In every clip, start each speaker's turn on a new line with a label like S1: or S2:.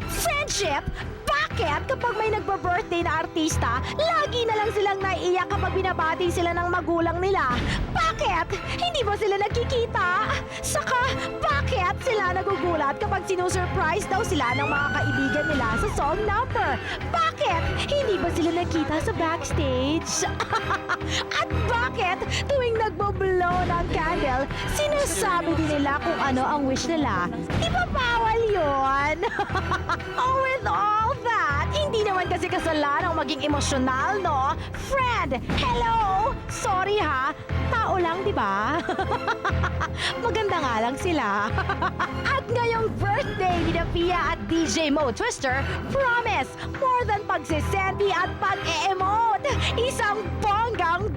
S1: Friendship? Bakit kapag may nagba-birthday na artista, lagi na lang silang naiiyak kapag binabati sila ng magulang nila? Bakit? Hindi ba sila nagkikita? Saka, bakit sila nagugulat kapag sinusurprise daw sila ng mga kaibigan nila sa song number? Bakit? Hindi ba sila nagkita sa backstage? At bakit tuwing nagbo-blow ng candle, sinasabi din nila kung ano ang wish nila? Di ba bawal yun? Oh, with all that, hindi naman kasi kasalanan maging emosyonal, no? Friend, hello! Sorry ha, tao lang, di ba? Maganda nga lang sila. At ngayong birthday ni Pia at DJ Mo Twister, promise, more than pagsisenti at pag-e-emote, isang bonggang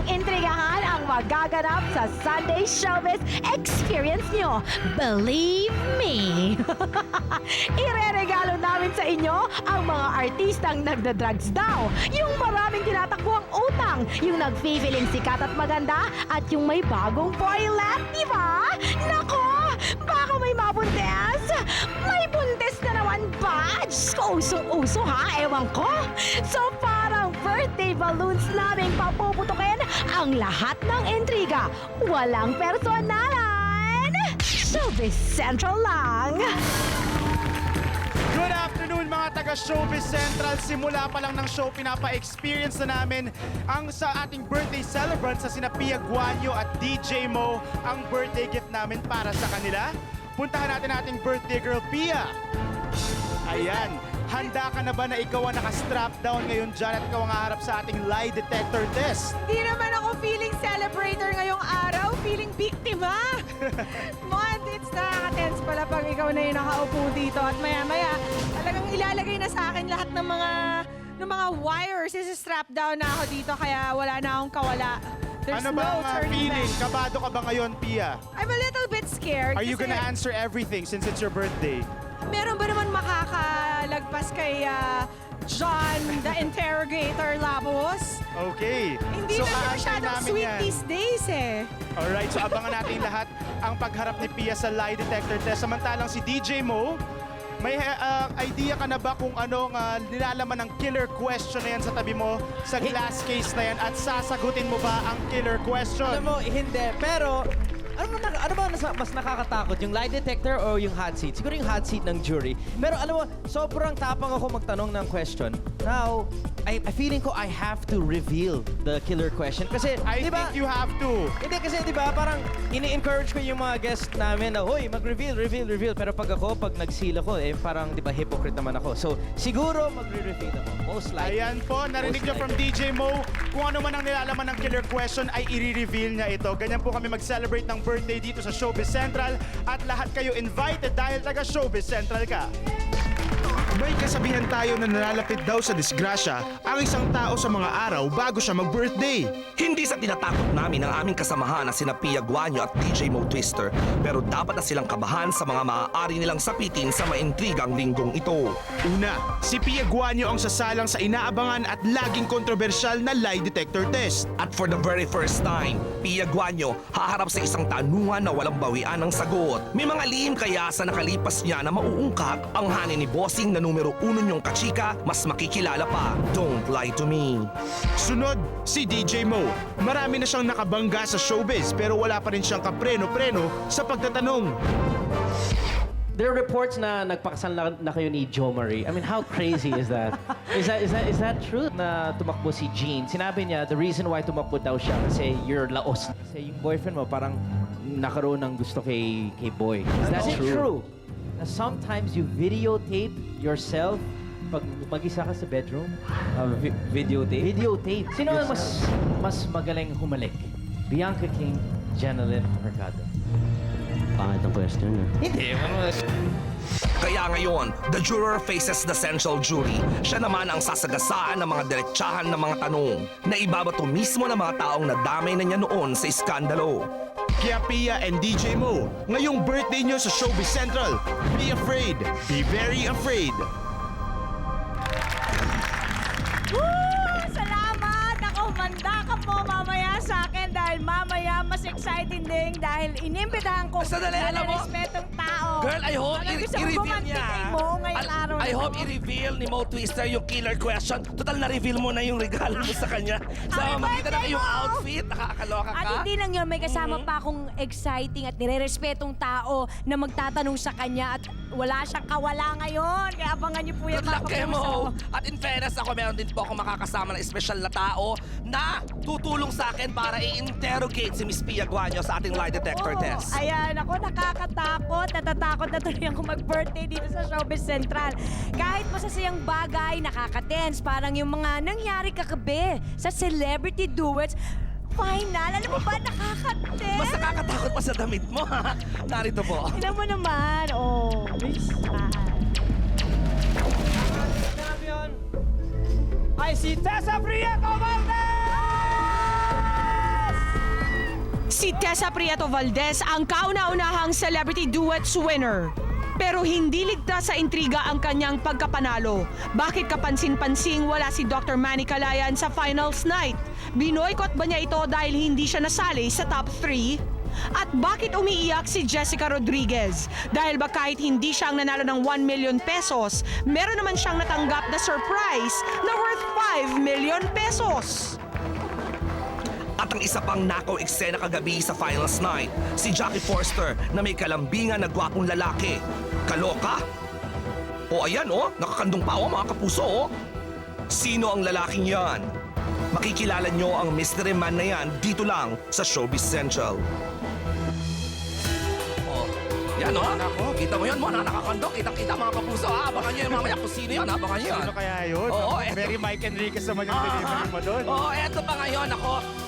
S1: intrigahan ang magaganap sa Sunday Showbiz Experience nyo. Believe me! Ireregalo namin sa inyo ang mga artistang nagda-drugs daw, yung maraming tinatakbuhang utang, yung nag-feeling sikat at maganda, at yung may bagong boylet, di ba? Nako! Baka may mabuntis! May buntis na naman ba? Diyos ko, usong-uso ha? Ewan ko! So parang birthday balloons naming papuputukin ang lahat ng intriga. Walang personalan! Showbiz Central lang!
S2: Good afternoon mga taga Showbiz Central. Simula pa lang ng show, pinapa-experience na namin ang sa ating birthday celebrant sa sina Pia Guanyo at DJ Mo ang birthday gift namin para sa kanila. Puntahan natin ating birthday girl, Pia. Ayan, handa ka na ba na ikaw ang naka-strap down ngayon dyan at ikaw ang haharap sa ating lie detector test?
S3: Di naman ako feeling celebrator ngayong araw, feeling biktima. It's nakaka-tense pala pag ikaw na yung nakaupo dito at maya-maya talagang ilalagay na sa akin lahat ng mga wires. Strap down na ako dito kaya wala na akong kawala. There's
S2: Ano
S3: no
S2: ba ang
S3: turning
S2: feeling?
S3: back.
S2: Kabado ka ba ngayon, Pia?
S3: I'm a little bit scared.
S2: Are you
S3: kasi
S2: gonna answer everything since it's your birthday?
S3: meron ba naman makakalagpas kay John, the interrogator Labos?
S2: Okay.
S3: Hindi na siya
S2: aantayin
S3: masyadong
S2: namin
S3: sweet
S2: yan.
S3: these days eh.
S2: Alright, so abangan natin lahat ang pagharap ni Pia sa lie detector test. Samantalang si DJ Mo, may idea ka na ba kung anong nilalaman ng killer question na yan sa tabi mo sa glass case na yan at sasagutin mo ba ang killer question?
S4: Alam mo, hindi. Pero, ano ba mas nakakatakot? Yung lie detector o yung hot seat? Siguro yung hot seat ng jury. Pero alam mo, sobrang tapang ako magtanong ng question. Now, I feeling ko I have to reveal the killer question. Kasi,
S2: I
S4: di ba?
S2: think you have to.
S4: Hindi kasi, di ba, parang ini-encourage ko yung mga guest namin na, hoy, mag-reveal. Pero pag nag-seal ako, eh, parang, di ba, hypocrite naman ako. So, siguro magre-reveal ako. Most likely.
S2: Ayan po, narinig niyo from DJ Mo. Kung ano man ang nilalaman ng killer question ay i-reveal niya ito. Ganyan po kami mag-celebrate ng birthday dito sa Showbiz Central at lahat kayo invited dahil taga Showbiz Central ka.
S5: May kasabihan tayo na nalalapit daw sa disgrasya ang isang tao sa mga araw bago siya mag-birthday.
S6: Hindi sa tinatakot namin ang aming kasamahan na sina Pia Guanyo at DJ Mo Twister, pero dapat na silang kabahan sa mga maaari nilang sapitin sa maintrigang linggong ito.
S5: Una, si Pia Guanyo ang sasalang sa inaabangan at laging kontrobersyal na lie detector test.
S6: At for the very first time, Pia Guanyo haharap sa isang tanungan na walang bawian ng sagot. May mga lihim kaya sa nakalipas niya na mauungkat ang hanin ni Bossing na numero 1 niyong kachika, mas makikilala pa. Don't lie to me.
S5: Sunod, si DJ Mo. Marami na siyang nakabangga sa showbiz pero wala pa rin siyang kapreno-preno sa pagtatanong.
S4: There are reports na nagpakasal na kayo ni Jo Marie. I mean, how crazy is that? Is that true na tumakbo si Jean? Sinabi niya, the reason why tumakbo daw siya kasi you're laos. Kasi yung boyfriend mo parang nakaroon ng gusto kay Boy. Is that true? Na sometimes you videotape yourself pag mag-isa ka sa bedroom? Videotape? Videotape. Sino ang mas magaling humalik? Bianca King, Janalyn Mercado.
S7: Pangit ang question.
S4: Hindi.
S6: Kaya ngayon, the juror faces the central jury. Siya naman ang sasagasaan ng mga diretsahan ng mga tanong na ibabato mismo ng mga taong nadamay na niya noon sa iskandalo.
S5: Kaya Pia and DJ Mo, ngayong birthday nyo sa Showbiz Central, be afraid, be very afraid.
S3: Woo! Salamat! Ako, manda ka po mamaya sa akin dahil mamaya mas excited exciting din dahil inimbitahan ko
S6: Sandali, alam mo?
S3: respetong tao.
S6: Girl, I hope
S3: Alam, gusto ko
S6: i-reveal
S3: gumanti
S6: niya.
S3: kay Mo ngayong araw na
S6: I hope
S3: to.
S6: i-reveal ni Mo Twister yung killer question. Total, na-reveal mo na yung regalo mo sa kanya. So,
S3: Happy
S6: makita na
S3: birthday,
S6: yung
S3: Mo!
S6: outfit. Nakakaloka
S1: At
S6: ka.
S1: hindi lang yun, may kasama pa akong exciting at nire-respetong tao na magtatanong sa kanya at wala siyang kawala ngayon. Kaya abangan niyo po yan
S6: Good luck kay
S1: pagkakas ako.
S6: Mo. At in fairness, ako meron din po ako makakasama ng espesyal na tao na tutulong sa akin para i-interrogate si Miss Pia Guanyo sa ating lie detector
S1: Oo,
S6: test.
S1: Ayan, ako nakakatakot. Natatakot na tuloy ako mag-birthday dito sa Showbiz Central. Kahit masasayang bagay, nakaka-tense. Parang yung mga nangyari kagabi sa celebrity duets. Final, alam mo ba, nakaka-tense.
S6: Mas nakakatakot pa sa damit mo, ha? Narito po.
S1: Tignan mo naman, oh.
S4: Champion ay si Tessa Prieto Valdez!
S3: Si Tessa Prieto Valdez ang kauna-unahang celebrity duets winner. Pero hindi ligtas sa intriga ang kanyang pagkapanalo. Bakit kapansin-pansing wala si Dr. Manny Calayan sa finals night? Binoykot ba niya ito dahil hindi siya nasali sa top 3? At bakit umiiyak si Jessica Rodriguez? Dahil ba kahit hindi siyang nanalo ng 1 million pesos, meron naman siyang natanggap na surprise na worth 5 million pesos?
S6: At ang isa pang nakaw eksena kagabi sa finals night, si Jackie Forster na may kalambingan na gwapong lalaki. Kaloka? O ayan nakakandong pa mga kapuso Sino ang lalaking yan? Makikilala nyo ang mystery man na yan dito lang sa Showbiz Central. Yan kita mo yun nakakandong, kitang-kita mga kapuso Abangan nyo yung mamaya kung sino yan, abangan nyo yan.
S2: Sino kaya yun?
S6: Oo,
S2: Very Mike Enriquez naman yung delivery mo doon.
S6: Oo, eto pa ngayon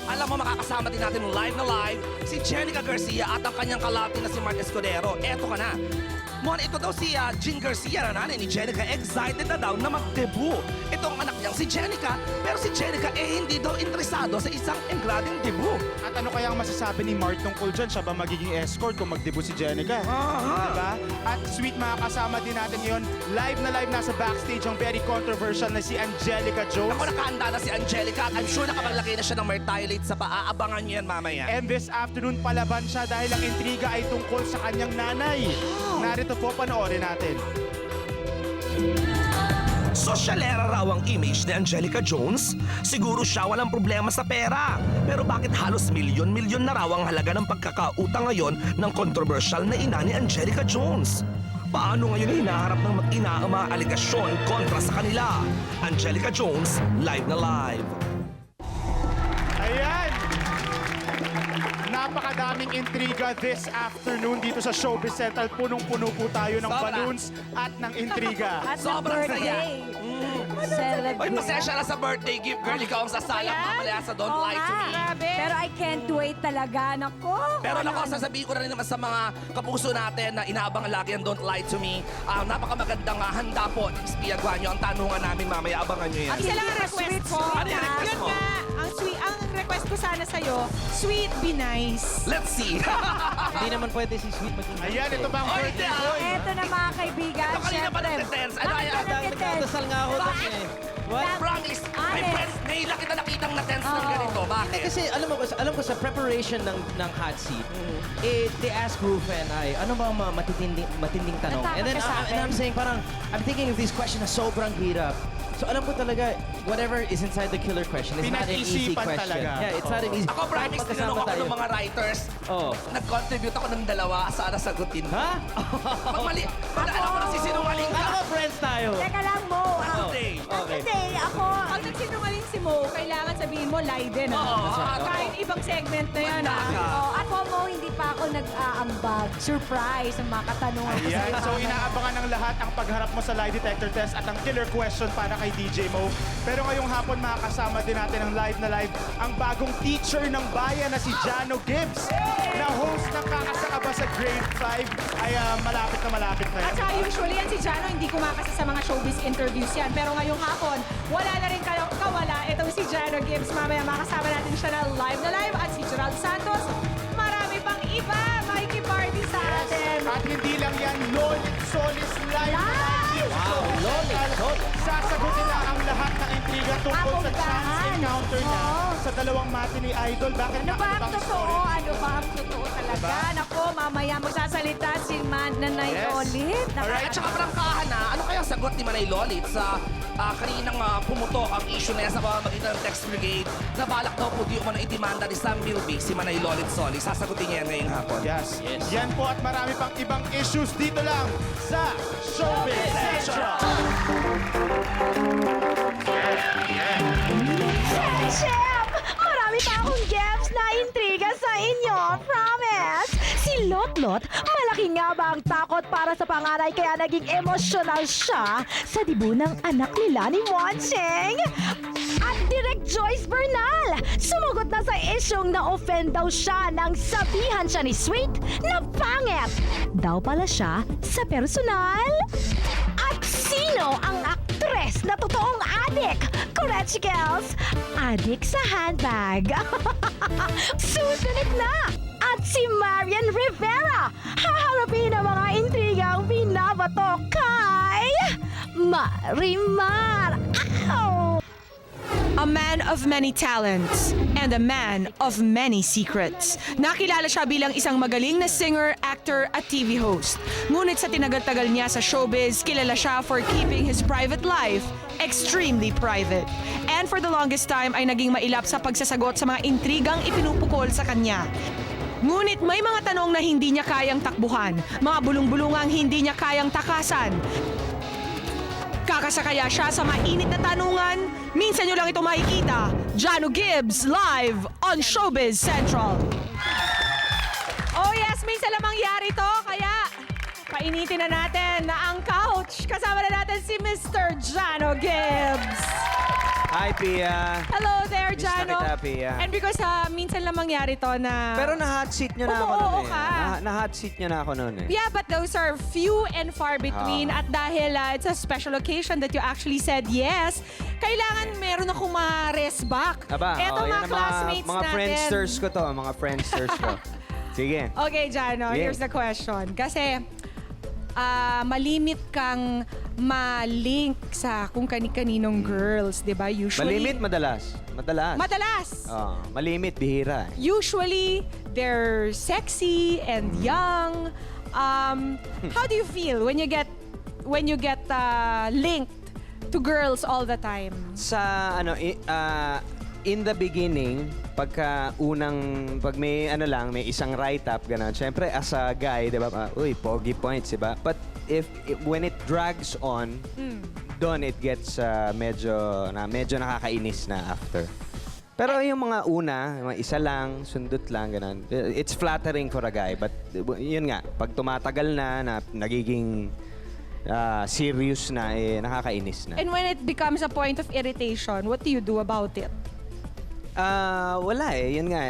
S6: alam mo makakasama din natin live na live si Jenica Garcia at ang kanyang kalati na si Mark Escudero. Eto ka na. Mon, ito daw si Jean Garcia na nanay ni Jenica, excited na daw na mag-debut. Itong anak niyang si Jenica, pero si Jenica hindi daw interesado sa isang engrading debut.
S2: At ano kaya ang masasabi ni Mark tungkol dyan? Siya ba magiging escort kung mag-debut si Jenica? Diba? At sweet mga kasama din natin yon. Live na live nasa backstage ang very controversial na si Angelica Jones.
S6: Ako nakahanda na si Angelica at I'm sure nakapaglagay na siya ng Mertilate sa paa. Abangan niyo yan mamaya.
S2: And this afternoon palaban siya dahil ang intriga ay tungkol sa kanyang nanay. Narito po, panoorin natin.
S6: Sosyalera raw ang image ni Angelica Jones. Siguro siya walang problema sa pera. Pero bakit halos milyon-milyon na raw ang halaga ng pagkakautang ngayon ng controversial na ina ni Angelica Jones? Paano ngayon hinaharap ng mag-ina ang mga aligasyon kontra sa kanila? Angelica Jones, live na live.
S2: Ayan! Napakadaming intriga this afternoon dito sa Showbiz Central. Punong-puno po tayo ng
S6: Sobra.
S2: balloons at ng intriga.
S1: At
S6: Sobrang
S1: birthday.
S6: saya.
S1: Celebrate.
S6: Oy, pasensya na sa birthday gift, girl. Ikaw ang sasalang mamaya sa Don't
S1: Oo
S6: Lie to Me.
S1: nga. Pero I can't wait talaga. Nako.
S6: Pero nako, sasabihin ko na rin naman sa mga kapuso natin na inaabang lagi ang Don't Lie to Me. Napakamagandang handa po, Pia Guanyo. Ang tanungan namin mamaya, abangan nyo yan.
S3: Isa lang ang request ko.
S6: Ano yung request
S3: Yun
S6: mo?
S3: nga, ang request ko sana sa'yo, sweet, be nice.
S6: Let's see.
S4: Hindi naman pwede si Sweet maging
S2: Ayan, ito ba ang
S6: Oy,
S2: birthday
S6: hindi,
S2: boy?
S1: Eto na mga kaibigan.
S6: Ito kanina pa
S1: syempre.
S6: nagtitense. Ano
S1: Bakit
S6: yan?
S1: ka nagtitense?
S4: Nagdasal nga ako doon eh. What?
S6: Promise, my
S1: Honest.
S6: friends, ngayon lang kita nakitang na-tense ng
S1: Oo.
S6: ganito. Bakit?
S4: Kasi alam ko sa preparation ng hot seat, they ask Rufa and I, ano ba ang mga matinding tanong?
S1: Natakot
S4: And then
S1: ka sa
S4: and I'm
S1: akin?
S4: saying parang, I'm thinking of these questions na sobrang hirap. So alam ko talaga, whatever is inside the killer question is not an easy
S2: Pinag-isipan
S4: question.
S2: talaga.
S4: Yeah, it's not an easy.
S6: Ako, promise,
S4: Magkasama
S6: tinanong ako
S4: tayo.
S6: ng mga writers.
S4: Oo.
S6: Nag-contribute ako ng dalawa. Sana sagutin mo.
S4: Ha?
S6: Pag mali, alam ko na sisinungaling ka.
S4: Alam mo, friends tayo.
S1: Teka lang, Mo.
S6: Okay.
S4: Okay.
S1: Kasi ako,
S3: Pag nagsinungaling si Mo, kailangan sabihin mo, lie din.
S6: Oo,
S3: Kahit ibang segment na yan.
S1: ako, Mo, hindi pa ako nag-aambag. Surprise ang mga katanungan ko
S2: Ayan,
S1: sa'yo
S2: so
S1: mamaya.
S2: inaabangan ng lahat ang pagharap mo sa lie detector test at ang killer question para kay DJ Mo. Pero ngayong hapon makakasama din natin ang live na live ang bagong teacher ng bayan na si Jano Gibbs na host ng Kakasakaba sa Grade 5 ay malapit na
S3: At
S2: yan.
S3: saka usually yan si Jano, hindi kumakasa sa mga showbiz interviews yan. Pero ngayong hapon, wala na rin kawala itong si Jano Gibbs. Mamaya makasama natin siya na live at si Gerald Santos. Marami pang iba makikiparty sa atin.
S2: At hindi lang yan, Lolit Solis live na live.
S4: Wow, Lolit Solis.
S2: Sasagutin na ang lahat ng intriga tungkol sa chance
S1: Abogdahan.
S2: encounter niya
S1: Oo.
S2: sa dalawang matinee idol. Bakit
S3: Ano ba ang
S2: bang
S3: totoo?
S2: story?
S3: Ano ba ang totoo talaga?
S2: Diba?
S3: Nako, mamaya magsasalita si Nanay
S2: Yes.
S3: Lolit.
S2: Alright.
S6: At saka prangkahan na, ano kaya sagot ni Manay Lolit sa kaninang pumutok ang issue na yan sa pamamagitan ng Text Brigade na balak daw po di umano itimanda ni Sam Milby si Manay Lolit Soli. Sasagutin niya yan ngayong hapon.
S2: Yes. Yan po at marami pang ibang issues dito lang sa Showbiz Central.
S1: Chef! Marami pa akong games na intriga sa inyo, promise! Si Lotlot, malaki nga ba ang takot para sa panganay kaya naging emosyonal siya sa dibu ng anak nila ni Moncheng? At Direk Joyce Bernal, sumugot na sa isyong na-offend daw siya nang sabihan siya ni Sweet na pangit. Daw pala siya sa personal? At sino ang aktres na totoong adik? Correct, girls! Adik sa handbag. Susunod na! At si Marian Rivera, haharapin ang mga intrigang binabato kay Marimar. Ow!
S3: A man of many talents and a man of many secrets. Nakilala siya bilang isang magaling na singer, actor at TV host. Ngunit sa tinagal-tagal niya sa showbiz, kilala siya for keeping his private life extremely private. And for the longest time ay naging mailap sa pagsasagot sa mga intrigang ipinupukol sa kanya. Ngunit may mga tanong na hindi niya kayang takbuhan, mga bulong-bulungang hindi niya kayang takasan. Kakasakaya siya sa mainit na tanungan. Minsan nyo lang ito makikita. Jano Gibbs live on Showbiz Central. Oh yes, minsan lang mangyari to. Kaya painitin na natin na ang couch. Kasama na natin si Mr. Jano Gibbs.
S8: Hi, Pia.
S3: Hello there,
S8: Miss na
S3: Jano.
S8: kita, Pia.
S3: And because minsan lang mangyari to na...
S8: Pero na-hot seat nyo na ako
S3: Umuoo
S8: noon eh.
S3: ka.
S8: Na-hot seat nyo na ako noon eh.
S3: Yeah, but those are few and far between.
S8: Ah.
S3: At dahil it's a special occasion that you actually said yes, kailangan meron akong ma-rest back.
S8: Aba,
S3: Eto
S8: yan
S3: mga
S8: ang
S3: classmates
S8: mga
S3: natin.
S8: friendsters ko to, mga friendsters ko. Sige.
S3: Okay, Jano,
S8: Sige.
S3: here's the question. Kasi malimit kang ma-link sa kung kani-kaninong girls, di ba? Usually...
S8: Malimit, madalas. Madalas.
S3: Madalas.
S8: Malimit, bihira.
S3: Usually, they're sexy and young. How do you feel when you get linked to girls all the time?
S8: Sa ano, in the beginning, pag may may isang write-up, gano'n. Siyempre, as a guy, di ba, uy, pogi points, di ba? But when it drags on, doon it gets medyo nakakainis na after. Pero yung mga mga isa lang, sundot lang, gano'n. It's flattering for a guy, but yun nga, pag tumatagal na nagiging serious na, nakakainis na.
S3: And when it becomes a point of irritation, what do you do about it?
S8: Wala eh. Yun nga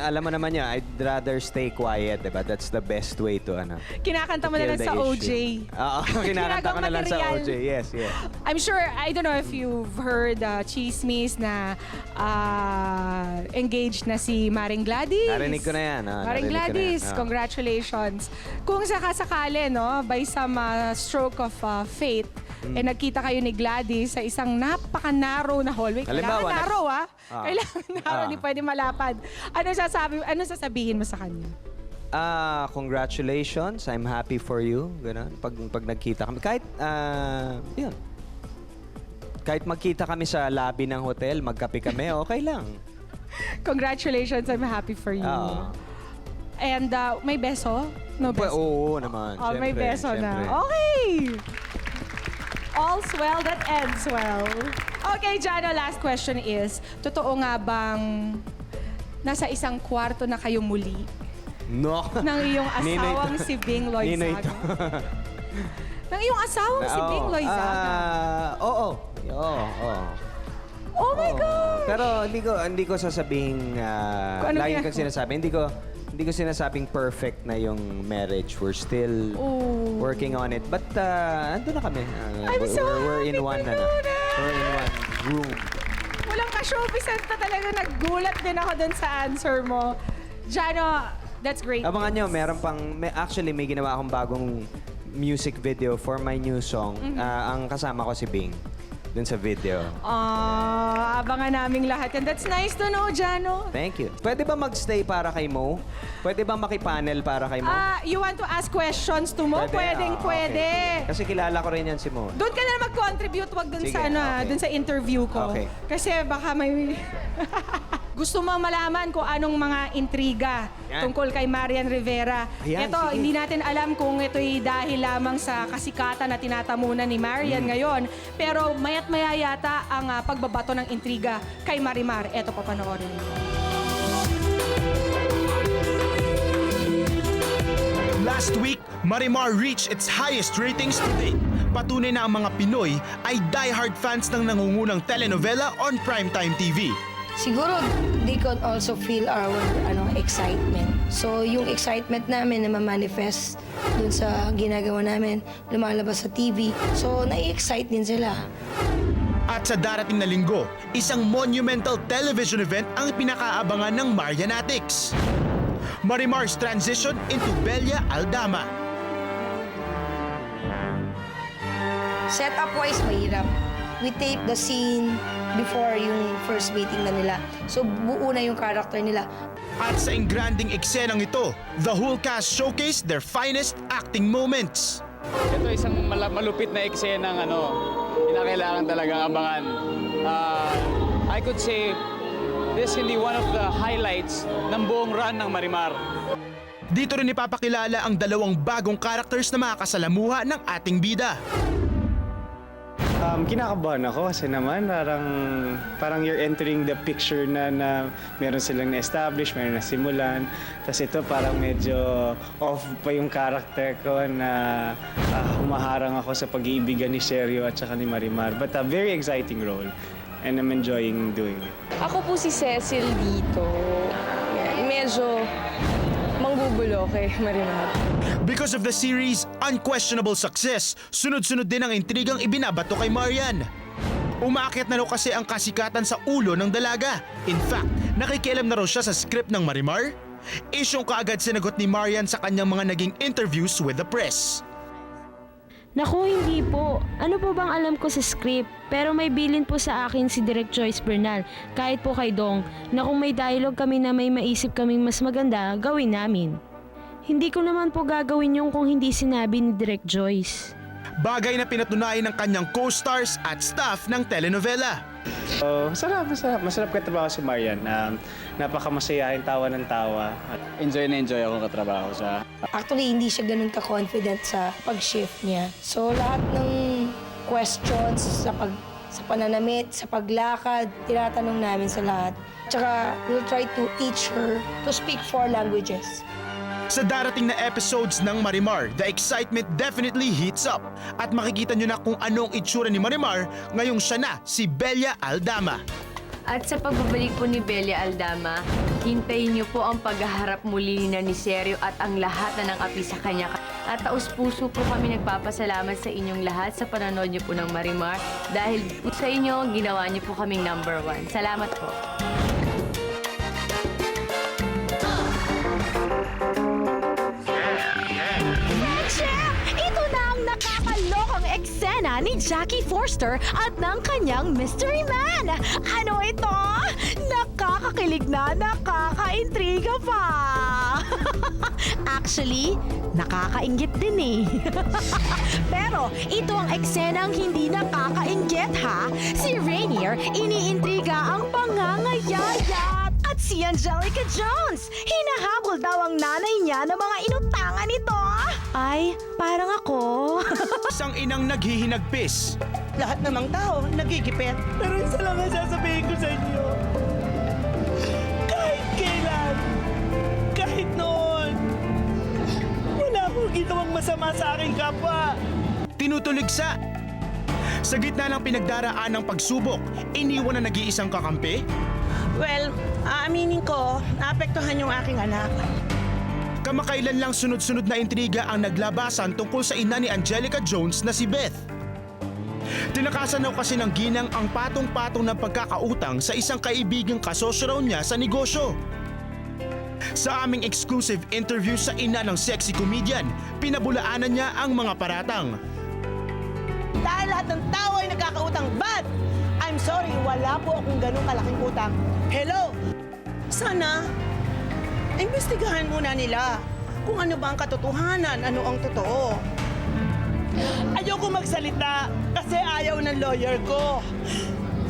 S8: alam mo naman yun, I'd rather stay quiet, diba? That's the best way to,
S3: Kinakanta mo na lang
S8: kill the
S3: sa
S8: issue.
S3: OJ.
S8: Oo, kinakanta ko na lang sa
S3: Ginagawang
S8: OJ. Yes, yes.
S3: I'm sure, I don't know if you've heard chismis na engaged na si Maring Gladys.
S8: Narinig ko na yan.
S3: Maring
S8: Narinig ko na yan.
S3: Gladys, congratulations. Kung sakasakali, no, by some stroke of fate, nagkita kayo ni Gladys sa isang napaka-narrow na hallway.
S8: Halimbawa,
S3: Kailangan narrow, Kailangan narrow,
S8: Ah.
S3: di pwede malapad. Ano sasabihin mo sa kanya?
S8: Congratulations. I'm happy for you. Ganun. Pag nagkita kami. Kahit, yun. Kahit magkita kami sa lobby ng hotel, magkape kami, okay lang.
S3: Congratulations, I'm happy for you.
S8: Oo.
S3: And may beso? No beso?
S8: Oo naman.
S3: May
S8: Siyempre,
S3: beso
S8: siyempre.
S3: na. Okay! All's well that ends well. Okay, Jano, last question is, totoo nga bang nasa isang kwarto na kayo muli
S8: No.
S3: ng iyong
S8: Nino ito.
S3: asawang si Bing
S8: Nino ito.
S3: Loizaga? Ng iyong asawang si Bing
S8: Oo.
S3: Loizaga?
S8: Oo.
S3: Oh my God!
S8: Pero hindi ko sasabing
S3: Kung ano
S8: lagi
S3: yan?
S8: kong sinasabi. Hindi ko sinasabing perfect na yung marriage. We're still
S3: Oh.
S8: working on it. But ando na kami.
S3: I'm so
S8: we're in
S3: happy
S8: one
S3: to
S8: na.
S3: know that.
S8: We're in one room.
S3: Walang ka-showbiz na talaga nagulat din ako dun sa answer mo. Jano, that's great.
S8: Abangan nyo, actually may ginawa akong bagong music video for my new song. Ang kasama ko si Bing. dun sa video.
S3: Abangan naming lahat yan. That's nice to know, Jano.
S8: Thank you. Pwede ba magstay para kay Mo? Pwede ba makipanel para kay Mo?
S3: You want to ask questions to Mo? Pwedeng,
S8: Ah,
S3: pwede.
S8: okay. Kasi kilala ko rin yan si Mo.
S3: Doon ka na mag-contribute, wag dun
S8: Sige,
S3: sa
S8: okay.
S3: dun sa interview ko.
S8: Okay.
S3: Kasi baka may gusto mo malaman kung anong mga intriga
S8: Yan.
S3: tungkol kay Marian Rivera.
S8: Ayan,
S3: Ito,
S8: sige.
S3: hindi natin alam kung ito'y dahil lamang sa kasikatan na tinatamunan ni Marian ngayon. Pero mayat maya yata ang pagbabato ng intriga kay Marimar. Ito, papanoorin niyo.
S5: Last week, Marimar reached its highest ratings to date. Patunay na ang mga Pinoy ay diehard fans ng nangungunang telenovela on primetime TV.
S9: Siguro they could also feel our excitement. So yung excitement namin na ma-manifest dun sa ginagawa namin, lumalabas sa TV. So nai-excite din sila.
S5: At sa darating na linggo, isang monumental television event ang pinakaabangan ng Marianatics. Marimar's transition into Bella Aldama.
S9: Setup-wise, mahirap. We tape the scene before yung first meeting na nila. So buo na yung character nila.
S5: At sa engranding eksenang ito, the whole cast showcased their finest acting moments.
S10: Ito isang malupit na eksenang kinakailangan talagang abangan. I could say this hindi one of the highlights ng buong run ng Marimar.
S5: Dito rin ipapakilala ang dalawang bagong characters na makakasalamuha ng ating bida.
S11: Kinakabahan ako kasi naman parang you're entering the picture na meron silang na-establish, meron na simulan. Tapos ito parang medyo off pa yung character ko na humaharang ako sa pag-iibigan ni Sergio at saka ni Marimar. But a very exciting role and I'm enjoying doing it.
S12: Ako po si Cecil dito. Medyo manggugulo kay Marimar.
S5: Because of the series' unquestionable success, sunod-sunod din ang intrigang ibinabato kay Marian. Umaakyat na raw kasi ang kasikatan sa ulo ng dalaga. In fact, nakikialam na raw siya sa script ng Marimar. Isyong kaagad sinagot ni Marian sa kanyang mga naging interviews with the press.
S13: Naku, hindi po. Ano po bang alam ko sa script? Pero may bilin po sa akin si Direk Joyce Bernal, kahit po kay Dong, na kung may dialogue kami na may maisip kaming mas maganda, gawin namin. Hindi ko naman po gagawin yung kung hindi sinabi ni Direk Joyce.
S5: Bagay na pinatunayan ng kanyang co-stars at staff ng telenovela.
S11: Masarap katrabaho si Marian. Napakamasayahin, tawa ng tawa.
S10: Enjoy na enjoy ako katrabaho siya.
S9: Actually, hindi siya ganun ka-confident sa pag-shift niya. So lahat ng questions sa pananamit, sa paglakad, tinatanong namin sa lahat. Tsaka we'll try to teach her to speak 4 languages.
S5: Sa darating na episodes ng Marimar, the excitement definitely heats up. At makikita nyo na kung anong itsura ni Marimar ngayong siya na si Bella Aldama.
S12: At sa pagbabalik po ni Bella Aldama, hintayin niyo po ang paghaharap muli na ni Sergio at ang lahat na ng api sa kanya. At taus-puso po kami nagpapasalamat sa inyong lahat sa panonood niyo po ng Marimar dahil po sa inyo, ginawa niyo po kaming #1. Salamat po.
S1: Chef! Ito na ang nakakalokang eksena ni Jackie Forster at ng kanyang Mystery Man. Ano ito? Nakakakilig na, nakakaintriga pa. Actually, nakakainggit din eh. Pero ito ang eksenang hindi nakakainggit ha. Si Rainier iniintriga ang pangangayayat. At si Angelica Jones, hinahabol daw ang nanay niya ng mga inutangan nito. Ay, parang ako.
S5: Isang inang naghihinagpis.
S3: Lahat namang tao nagigipit.
S2: Pero isa lang ang sasabihin ko sa inyo. Kahit kailan, kahit noon, wala akong ginawang masama sa aking kapwa.
S5: Tinutuligsa. Sa gitna ng pinagdaraan ng pagsubok, iniwan na nag-iisang kakampi.
S3: Well, aaminin ko, naapektuhan yung aking anak.
S5: Kamakailan lang sunod-sunod na intriga ang naglabasan tungkol sa ina ni Angelica Jones na si Beth. Tinakasan daw kasi ng ginang ang patong-patong ng pagkakautang sa isang kaibigang kasosyo raw niya sa negosyo. Sa aming exclusive interview sa ina ng sexy comedian, pinabulaanan niya ang mga paratang.
S3: Dahil lahat ng tao ay nagkakautang. But, I'm sorry, wala po akong ganun kalaking utang. Hello? Sana, imbestigahan muna nila kung ano ba ang katotohanan, ano ang totoo. Ayoko magsalita kasi ayaw ng lawyer ko.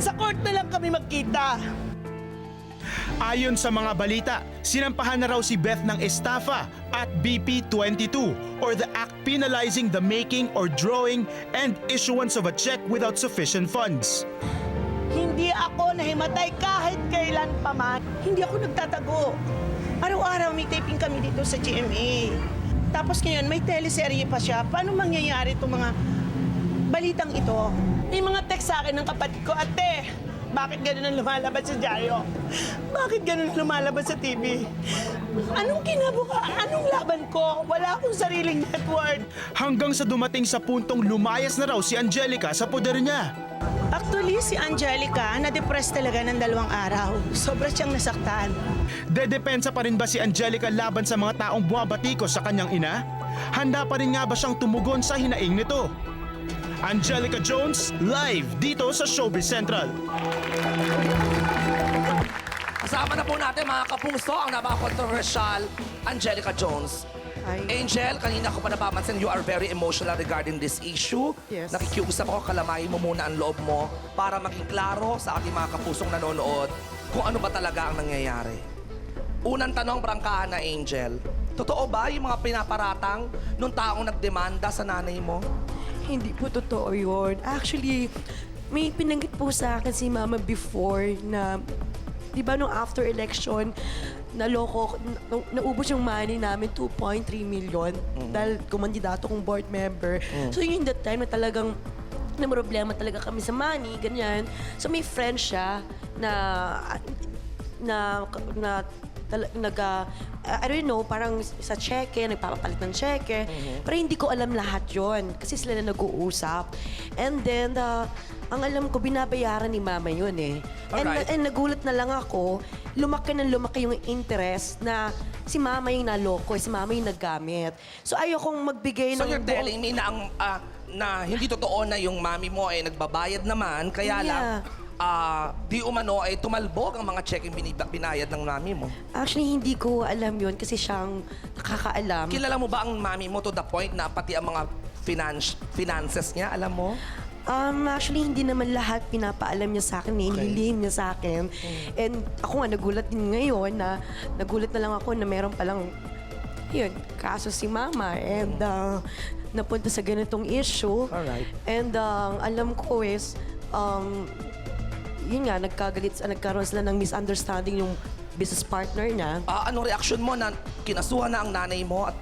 S3: Sa court na lang kami magkita.
S5: Ayon sa mga balita, sinampahan na raw si Beth ng estafa at BP-22 or the act penalizing the making or drawing and issuance of a check without sufficient funds.
S3: Hindi ako nahimatay kahit kailan pa man. Hindi ako nagtatago. Araw-araw may taping kami dito sa GMA. Tapos ngayon may teleserye pa siya. Paano mangyayari itong mga balitang ito? May mga text sa akin ng kapatid ko, Ate, bakit ganun ang lumalabas sa dyaryo? Bakit ganun ang lumalabas sa TV? Anong kinabuka? Anong laban ko? Wala akong sariling net worth.
S5: Hanggang sa dumating sa puntong lumayas na raw si Angelica sa poder niya.
S3: Actually, si Angelica, na-depress talaga ng 2 araw. Sobra siyang nasaktan.
S5: Dedepensa pa rin ba si Angelica laban sa mga taong bumabatiko sa kanyang ina? Handa pa rin nga ba siyang tumugon sa hinaing nito? Angelica Jones, live dito sa Showbiz Central.
S6: Kasama na po natin mga kapuso ang napaka-controversial Angelica Jones. Angel, kanina ko pa napapansin, you are very emotional regarding this issue.
S3: Yes.
S6: Nakikiusap ako, kalamayin mo muna ang loob mo para maging klaro sa ating mga kapusong nanonood kung ano ba talaga ang nangyayari. Unang tanong, prangkahan na Angel. Totoo ba yung mga pinaparatang nung taong nagdemanda sa nanay mo?
S14: Hindi po totoo yun. Actually, may pinanggit po sa akin si Mama before na, di ba nung after election, naloko, naubos yung money namin, 2.3 million, dahil kumandidato kong board member. So yun that time na talagang na problema talaga kami sa money, ganyan. So may friend siya I don't know, parang sa cheque, nagpapapalit ng cheque. Pero hindi ko alam lahat yon kasi sila na nag-uusap. And then, ang alam ko, binabayaran ni Mama yun eh. And nagulat na lang ako, lumaki yung interest na si Mama yung naloko, si Mama yung naggamit. So ayokong magbigay ng...
S6: So you're telling me na na hindi totoo na yung mami mo ay nagbabayad naman, kaya lang di umano ay tumalbog ang mga check binayad ng mami mo.
S14: Actually, hindi ko alam yun kasi siyang nakakaalam.
S6: Kilala mo ba ang mami mo to the point na pati ang mga finances niya, alam mo?
S14: Actually, hindi naman lahat pinapaalam niya sa akin eh. Nililihim niya sa akin. And ako nga, nagulat din ngayon na nagulat na lang ako na meron palang yun, kaso si Mama. And napunta sa ganitong issue.
S6: Alright.
S14: And alam ko is, yun nga, nagkaroon sila ng misunderstanding yung business partner niya.
S6: Anong reaksyon mo na kinasuhan na ang nanay mo at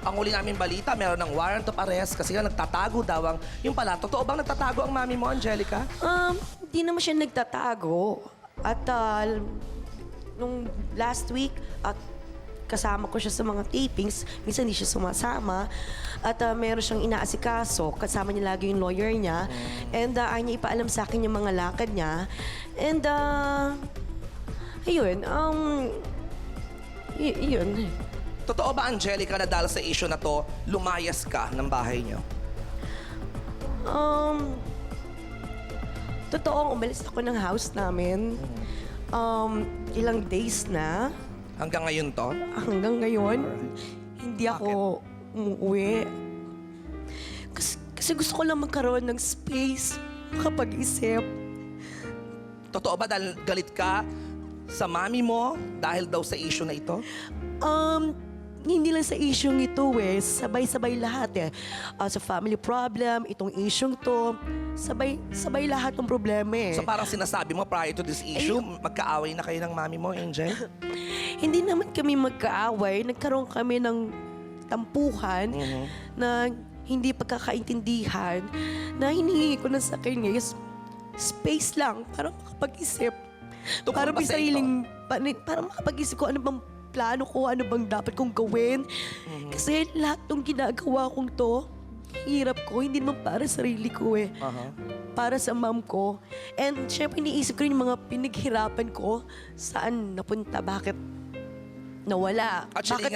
S6: ang huli namin balita, meron ng warrant of arrest kasi nga nagtatago daw ang... Yung pala, totoo bang nagtatago ang mami mo, Angelica?
S14: Hindi naman siya nagtatago. At nung last week, kasama ko siya sa mga tapings. Minsan hindi siya sumasama. At meron siyang inaasikaso. Kasama niya lagi yung lawyer niya. And ayaw niya ipaalam sa akin yung mga lakad niya. And ayun, yun.
S6: Totoo ba, Angelica, na dahil sa issue na to, lumayas ka ng bahay niyo?
S14: Totoo, umalis ako ng house namin. Ilang days na.
S6: Hanggang ngayon to?
S14: Hanggang ngayon, hindi ako umuwi. Kasi gusto ko lang magkaroon ng space, makapag-isip.
S6: Totoo ba dahil galit ka sa mami mo dahil daw sa issue na ito?
S14: Hindi lang sa issue ito eh. Sabay-sabay lahat eh. Sa family problem, itong issue to, sabay lahat ng problema eh.
S6: So parang sinasabi mo prior to this issue, magkaaway na kayo ng mami mo, Angel?
S14: Hindi naman kami magkaaway. Nagkaroon kami ng tampuhan na hindi pagkakaintindihan na hiningi ko na sa kanya is space lang para makapag-isip. Para may sariling... Para makapag-isip ko ano bang plano ko, ano bang dapat kong gawin. Kasi lahat ng ginagawa kong to, hirap ko, hindi naman para sa sarili ko eh. Para sa mom ko. And syempre, iniisip ko rin yung mga pinaghirapan ko, saan napunta, bakit nawala.
S6: Actually,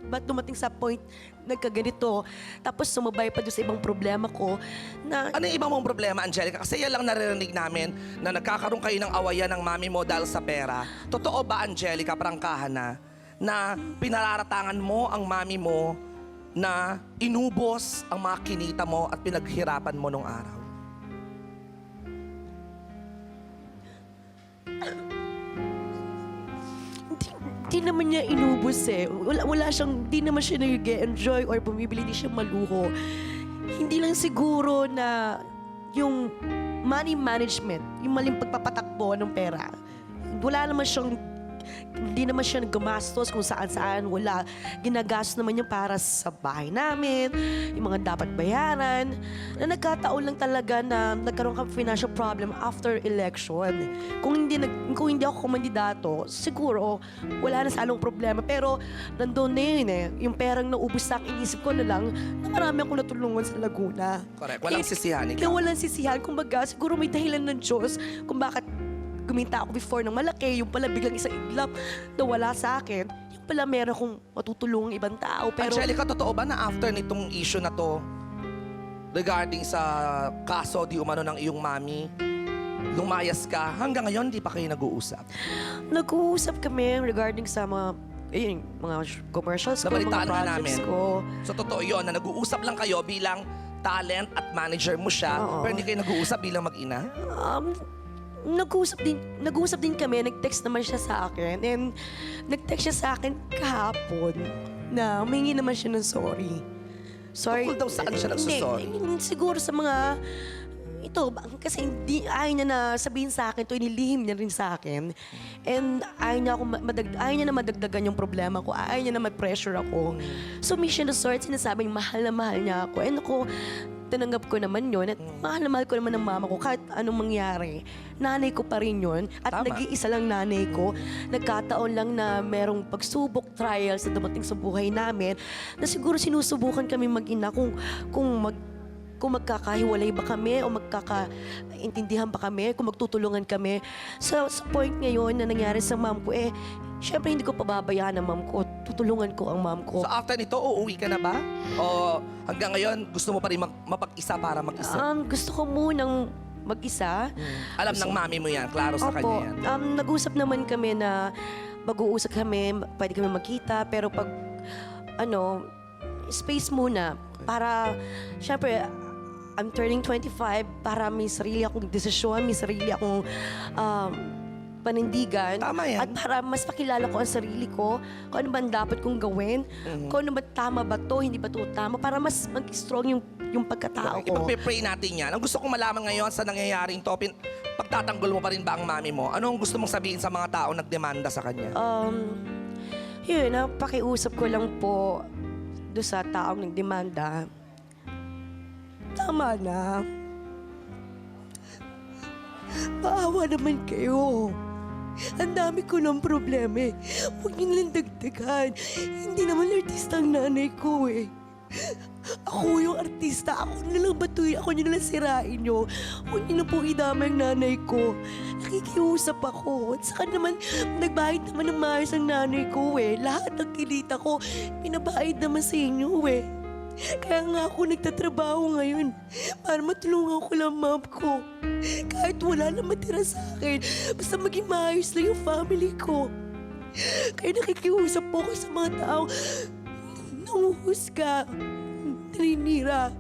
S14: Ba't dumating sa point nagkaganito? Tapos sumabay pa doon sa ibang problema ko na
S6: Ano yung ibang mong problema, Angelica? Kasi yan lang naririnig namin na nagkakaroon kayo ng awayan ng mami mo dahil sa pera. Totoo ba, Angelica, prangkahan na pinararatangan mo ang mami mo na inubos ang mga kinita mo at pinaghirapan mo nung araw?
S14: di naman niya inubos eh. Wala siyang, di naman siya nag-enjoy or bumibili, di siya maluho. Hindi lang siguro na yung money management, yung maling pagpapatakbo ng pera. Wala naman siyang, hindi naman siya gumastos kung saan-saan. Wala. Ginagastos naman yung para sa bahay namin, yung mga dapat bayaran. Na nagkataon lang talaga na nagkaroon kang financial problem after election. Kung hindi ako kumandidato, siguro wala na salong problema. Pero nandun na yun eh. Yung perang naubos sa akin, inisip ko na lang na marami akong natulungan sa Laguna.
S6: Correct. Walang sisihan ikaw.
S14: Kaya walang sisihan. Kumbaga, siguro may dahilan ng Diyos kung bakit kumita ako before ng malaki, yung pala biglang isang iglap na wala sa akin, yung pala meron akong matutulungang ibang tao. Pero
S6: Angelica, totoo ba na after nitong issue na to, regarding sa kaso di umano ng iyong mami, lumayas ka, hanggang ngayon di pa kayo nag-uusap?
S14: nag-uusap kami regarding sa mga commercials ko, mga
S6: Nabalitaan nga
S14: projects
S6: namin.
S14: ko.
S6: So totoo yun, na nag-uusap lang kayo bilang talent at manager mo siya,
S14: Oo.
S6: pero hindi kayo nag-uusap bilang mag-ina?
S14: Nag-uusap din kami, nag-text naman siya sa akin, and nag-text siya sa akin kahapon na humingi naman siya ng sorry. Sorry.
S6: Tungkol daw saan siya nagsusorry?
S14: Hindi, siguro sa mga ito, kasi hindi, ayaw niya na sabihin sa akin to, inilihim niya rin sa akin. And ayaw niya na madagdagan yung problema ko, ayaw niya na mag-pressure ako. So, mission of sorts, sinasabi niya, mahal na mahal niya ako. And ako, tinanggap ko naman yun at mahal na mahal ko naman ng mama ko kahit anong mangyari. Nanay ko pa rin yun at
S6: Tama.
S14: nag-iisa lang nanay ko. Nagkataon lang na merong pagsubok, trials na dumating sa buhay namin na siguro sinusubukan kami mag-ina kung magkakahiwalay ba kami o magkakaintindihan ba kami, kung magtutulungan kami. Sa point ngayon na nangyari sa mom ko, syempre hindi ko pababayaan ang mom ko. Tutulungan ko ang mom ko.
S6: So after nito, uuwi ka na ba? O hanggang ngayon, gusto mo pa rin mapag-isa para mag-isa?
S14: Gusto ko munang mag-isa.
S6: Alam ng mami mo yan, klaro sa kanya yan.
S14: Nag-usap naman kami na mag-uusap kami, pwede kami magkita, pero pag, space muna. Para, syempre, I'm turning 25, para may sarili akong desisyon, may sarili akong panindigan.
S6: Tama yan.
S14: At para mas pakilala ko ang sarili ko, kung ano ba ang dapat kong gawin, kung ano ba tama ba to, hindi ba to tama, para mas mag-strong yung pagkatao ko.
S6: Ipag-pray natin yan. Ang gusto kong malaman ngayon sa nangyayaring to, pagtatanggol mo pa rin ba ang mami mo? Ano ang gusto mong sabihin sa mga tao nagdemanda sa kanya?
S14: Yun, pakiusap ko lang po doon sa taong nagdemanda. Tama na. Maawa naman kayo. Ang dami ko ng problema eh. Huwag niyo lang dagdagan. Hindi naman artista ang nanay ko eh. Ako yung artista. Ako na lang batuin. Ako nyo na lang sirain nyo. Huwag niyo na po idama yung nanay ko. Nakikiusap ako. At saka naman, nagbayad naman ng maayos ang nanay ko eh. Lahat ng kilita ko, pinabayad naman sa inyo eh. Kaya nga ako nagtatrabaho ngayon para matulungan ko lang mom ko. Kahit wala na matira sa akin, basta maging maayos lang yung family ko. Kaya nakikiusap po ko sa mga tao nanguhusga, naninira.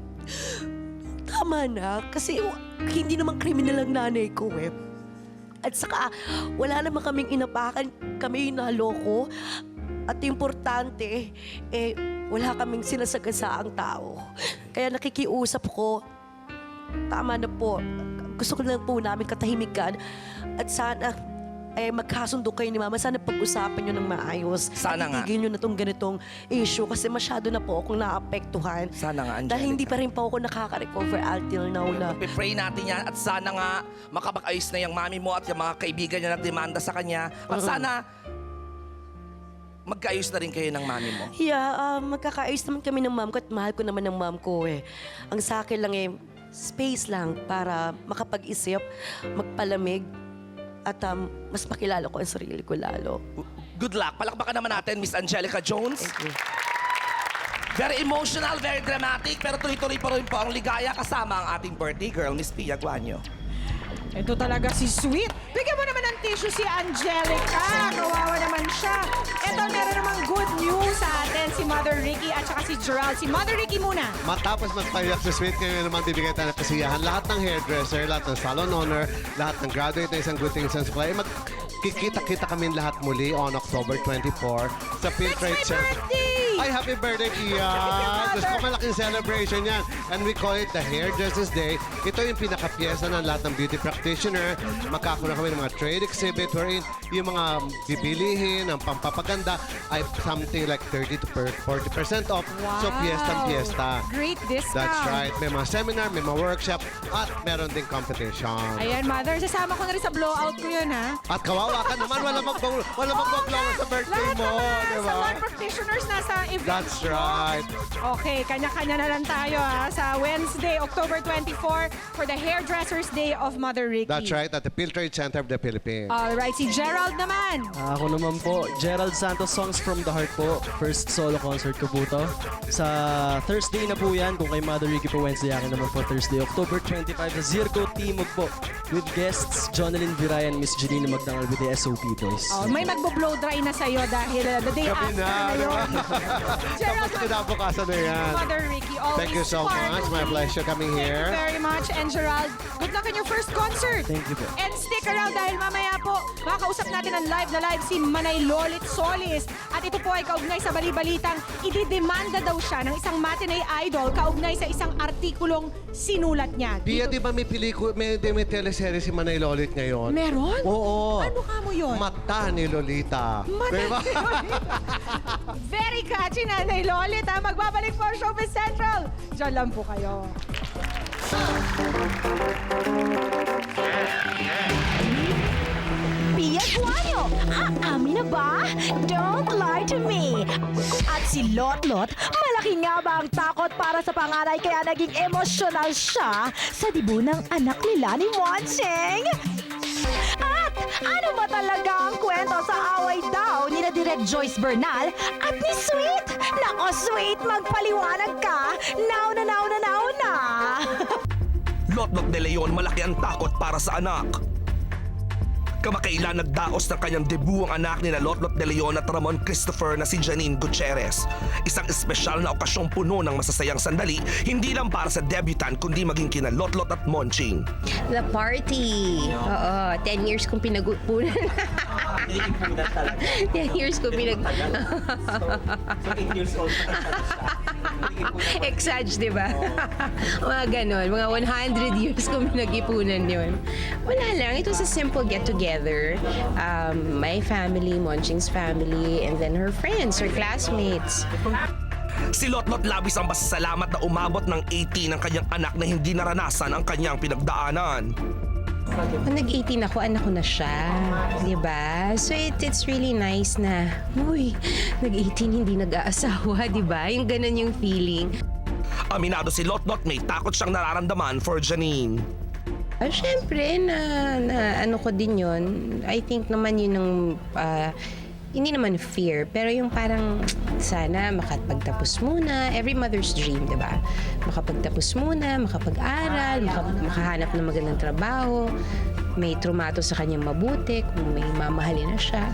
S14: Tama na, kasi hindi naman kriminal ang nanay ko eh. At saka, wala naman kaming inapakan, kami yung naloko. At importante, wala kaming sinasagasaang tao. Kaya nakikiusap ko, tama na po. Gusto ko lang po namin katahimikan. At sana, magkasundo kayo ni Mama. Sana pag-usapan nyo ng maayos.
S6: Sana nga.
S14: Itigil nyo na itong ganitong issue kasi masyado na po akong naapektuhan.
S6: Sana nga, Angelica.
S14: Dahil hindi pa rin po ako nakaka-recover until now na.
S6: Ipipray natin yan at sana nga makapag-ayos na yung mami mo at yung mga kaibigan niya nagdemanda sa kanya. At sana magkaayos na rin kayo ng mami mo.
S14: Yeah, magkakaayos naman kami ng mom ko at mahal ko naman ng mom ko eh. Ang sa akin lang space lang para makapag-isip, magpalamig, at mas makilala ko ang sarili ko lalo.
S6: Good luck. Palakpakan naman natin, Miss Angelica Jones. Very emotional, very dramatic, pero tuloy-tuloy pa rin po ang ligaya kasama ang ating birthday girl, Miss Pia Guanyo.
S3: Ito talaga si Sweet. Bigyan mo naman ng tissue si Angelica. Kawawa naman siya. Ito, meron namang good news sa atin si Mother Ricky at saka si Gerald. Si Mother Ricky muna.
S15: Matapos magpayak si Sweet, ngayon naman bibigay tayo ng kasiyahan. Lahat ng hairdresser, lahat ng salon owner, lahat ng graduate na isang Good Things and Supply, magkikita-kita kami lahat muli on October 24 sa Piltrade Center. Ay, happy birthday, Pia! Diyos ko, malaking celebration yan. And we call it the Hairdressers Day. Ito yung pinaka-piesta ng lahat ng beauty practitioner. Magkakaroon kami ng mga trade exhibit wherein yung mga bibilihin, ang pampapaganda ay something like 30 to 40% off. So, piesta.
S3: Great discount.
S15: That's right. May mga seminar, may mga workshop, at meron ding competition.
S3: Ayan, Mother. Sasama ko na rin sa blowout ko yun, ha?
S15: At kawawa ka naman, wala mag-blower sa birthday
S3: Lahat
S15: mo.
S3: naman
S15: Diba?
S3: sa mga practitioners nasa event
S15: That's
S3: mo.
S15: right.
S3: Okay, kanya-kanya na lang tayo ha sa Wednesday, October 24 for the Hairdressers Day of Mother Ricky.
S15: That's right, at the Piltrade Center of the Philippines.
S3: Alright, si Gerald naman.
S7: Ako naman po, Gerald Santos, Songs from the Heart po. First solo concert ko po to. Sa Thursday na po yan. Kung kay Mother Ricky po Wednesday, akin naman po Thursday, October 25 sa Zirco Timog po. With guests, Jonalyn Virayan, Miss Janine Magdangal with the SOP Boys.
S3: Oh, may magbo-blow dry na sa'yo dahil the day
S15: Gabi
S3: after na
S15: diba?
S3: yun. Gerald,
S15: Tapos kinabukasan na yan.
S3: Mother Ricky, always
S15: Thank you so
S3: part
S15: much.
S3: of
S15: My
S3: me.
S15: pleasure coming
S3: Thank
S15: here.
S3: you very much. And Gerald, good luck in your first concert.
S7: Thank you po.
S3: And stick around dahil mamaya po, makakausap natin ang live na live si Manay Lolit Solis. At ito po ay kaugnay sa bali-balitang ididemanda daw siya ng isang matinee idol kaugnay sa isang artikulong sinulat niya.
S15: Pia, di ba may may teleserye si Manay Lolit ngayon?
S3: Meron?
S15: Oo.
S3: Ano ka mo yun?
S15: Mata ni Lolita.
S3: Manay
S15: Diba?
S3: Lolit. Very catchy, Nanay Lolit. Ha? Magbabalik po ang Showbiz Central. Diyan lang po kayo.
S1: Pia Guanyo, aamin na ba? Don't lie to me. At si Lotlot, malaki nga ba ang takot para sa panganay kaya naging emosyonal siya sa dibu ng anak nila ni Moncheng? At ano ba talaga ang kwento sa away daw ni na Direk Joyce Bernal at ni Sweet? Nako Sweet, magpaliwanag ka. Now na.
S6: Lotlot de Leon, malaki ang takot para sa anak. Kamakailan nagdaos ng kanyang debut ang anak ni na Lotlot de Leon at Ramon Christopher na si Janine Gutierrez. Isang espesyal na okasyong puno ng masasayang sandali, hindi lang para sa debutant kundi maging kina Lotlot at Monching.
S12: The party. Oo, 10 years kong pinag-upunan. 10 years kong Exage, di ba? Mga ganon. Mga 100 years kong pinag-ipunan yun. Wala lang. It was a simple get-together. My family, Monching's family, and then her friends, her classmates.
S6: Si Lotlot labis ang pasasalamat na umabot ng 18 ang kanyang anak na hindi naranasan ang kanyang pinagdaanan.
S12: Kung nag-18 ako, anak ko na siya. Di ba? So it's really nice na, uy, nag-18 hindi nag-aasawa, di ba? Yung ganun yung feeling.
S6: Aminado si Lotlot, may takot siyang nararamdaman for Janine.
S12: Siyempre, na ano ko din yun. I think naman yun ang, hindi naman fear, pero yung parang sana makapagtapos muna. Every mother's dream, di ba? Makapagtapos muna, makapag-aral, makahanap ng magandang trabaho, may trumato sa kanyang mabuti, kung may mamahalin na siya.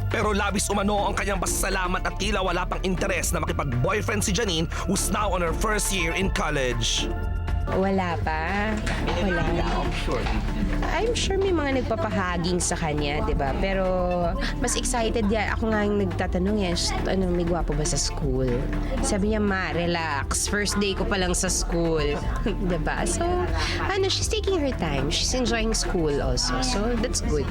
S6: Pero labis umano ang kanyang pasasalamat at tila wala pang interes na makipag-boyfriend si Janine who's now on her first year in college.
S12: Wala pa. Wala. I'm sure may mga nagpapahaging sa kanya, di ba? Pero mas excited yan. Ako nga yung nagtatanong yan, ano, may gwapo ba sa school? Sabi niya, ma, relax. First day ko pa lang sa school. Di ba? So, she's taking her time. She's enjoying school also. So, that's good.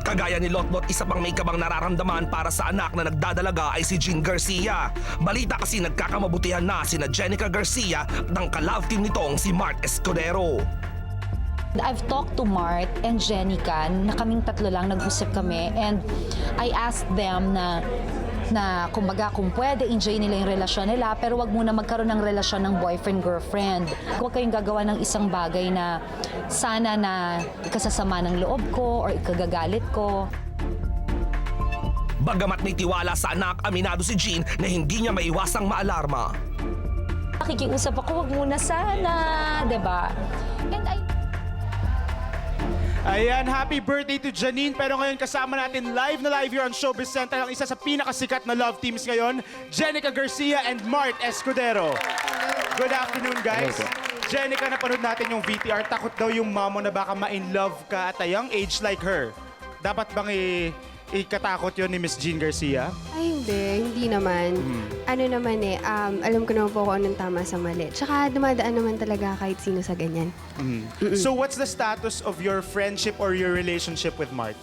S6: Kagaya ni Lotlot, isa pang may kabang nararamdaman para sa anak na nagdadalaga ay si Jean Garcia. Balita kasi nagkakamabutihan na sina Jenica Garcia at ang ka-love team nitong si Mark Escudero.
S16: I've talked to Mart and Jenica, na kaming tatlo lang, nag-usap kami, and I asked them na kumbaga kung pwede, enjoy nila yung relasyon nila, pero wag muna magkaroon ng relasyon ng boyfriend-girlfriend. Huwag kayong gagawa ng isang bagay na sana na ikasasama ng loob ko or ikagagalit ko.
S6: Bagamat may tiwala sa anak, aminado si Jean na hindi niya maiwasang maalarma.
S16: Nakikiusap ako, wag muna sana, 'di ba? And
S2: Ayan, happy birthday to Janine. Pero ngayon kasama natin live na live here on Showbiz Central ang isa sa pinakasikat na love teams ngayon, Jenica Garcia and Mart Escudero. Good afternoon, guys. Jenica, napanood natin yung VTR. Takot daw yung mamo na baka ma-in love ka at a young age like her. Dapat bang ikatakot yun ni Miss Jean Garcia?
S17: Ay, hindi naman. Ano naman alam ko naman po kung anong tama sa mali. Tsaka dumadaan naman talaga kahit sino sa ganyan.
S2: So what's the status of your friendship or your relationship with Mart?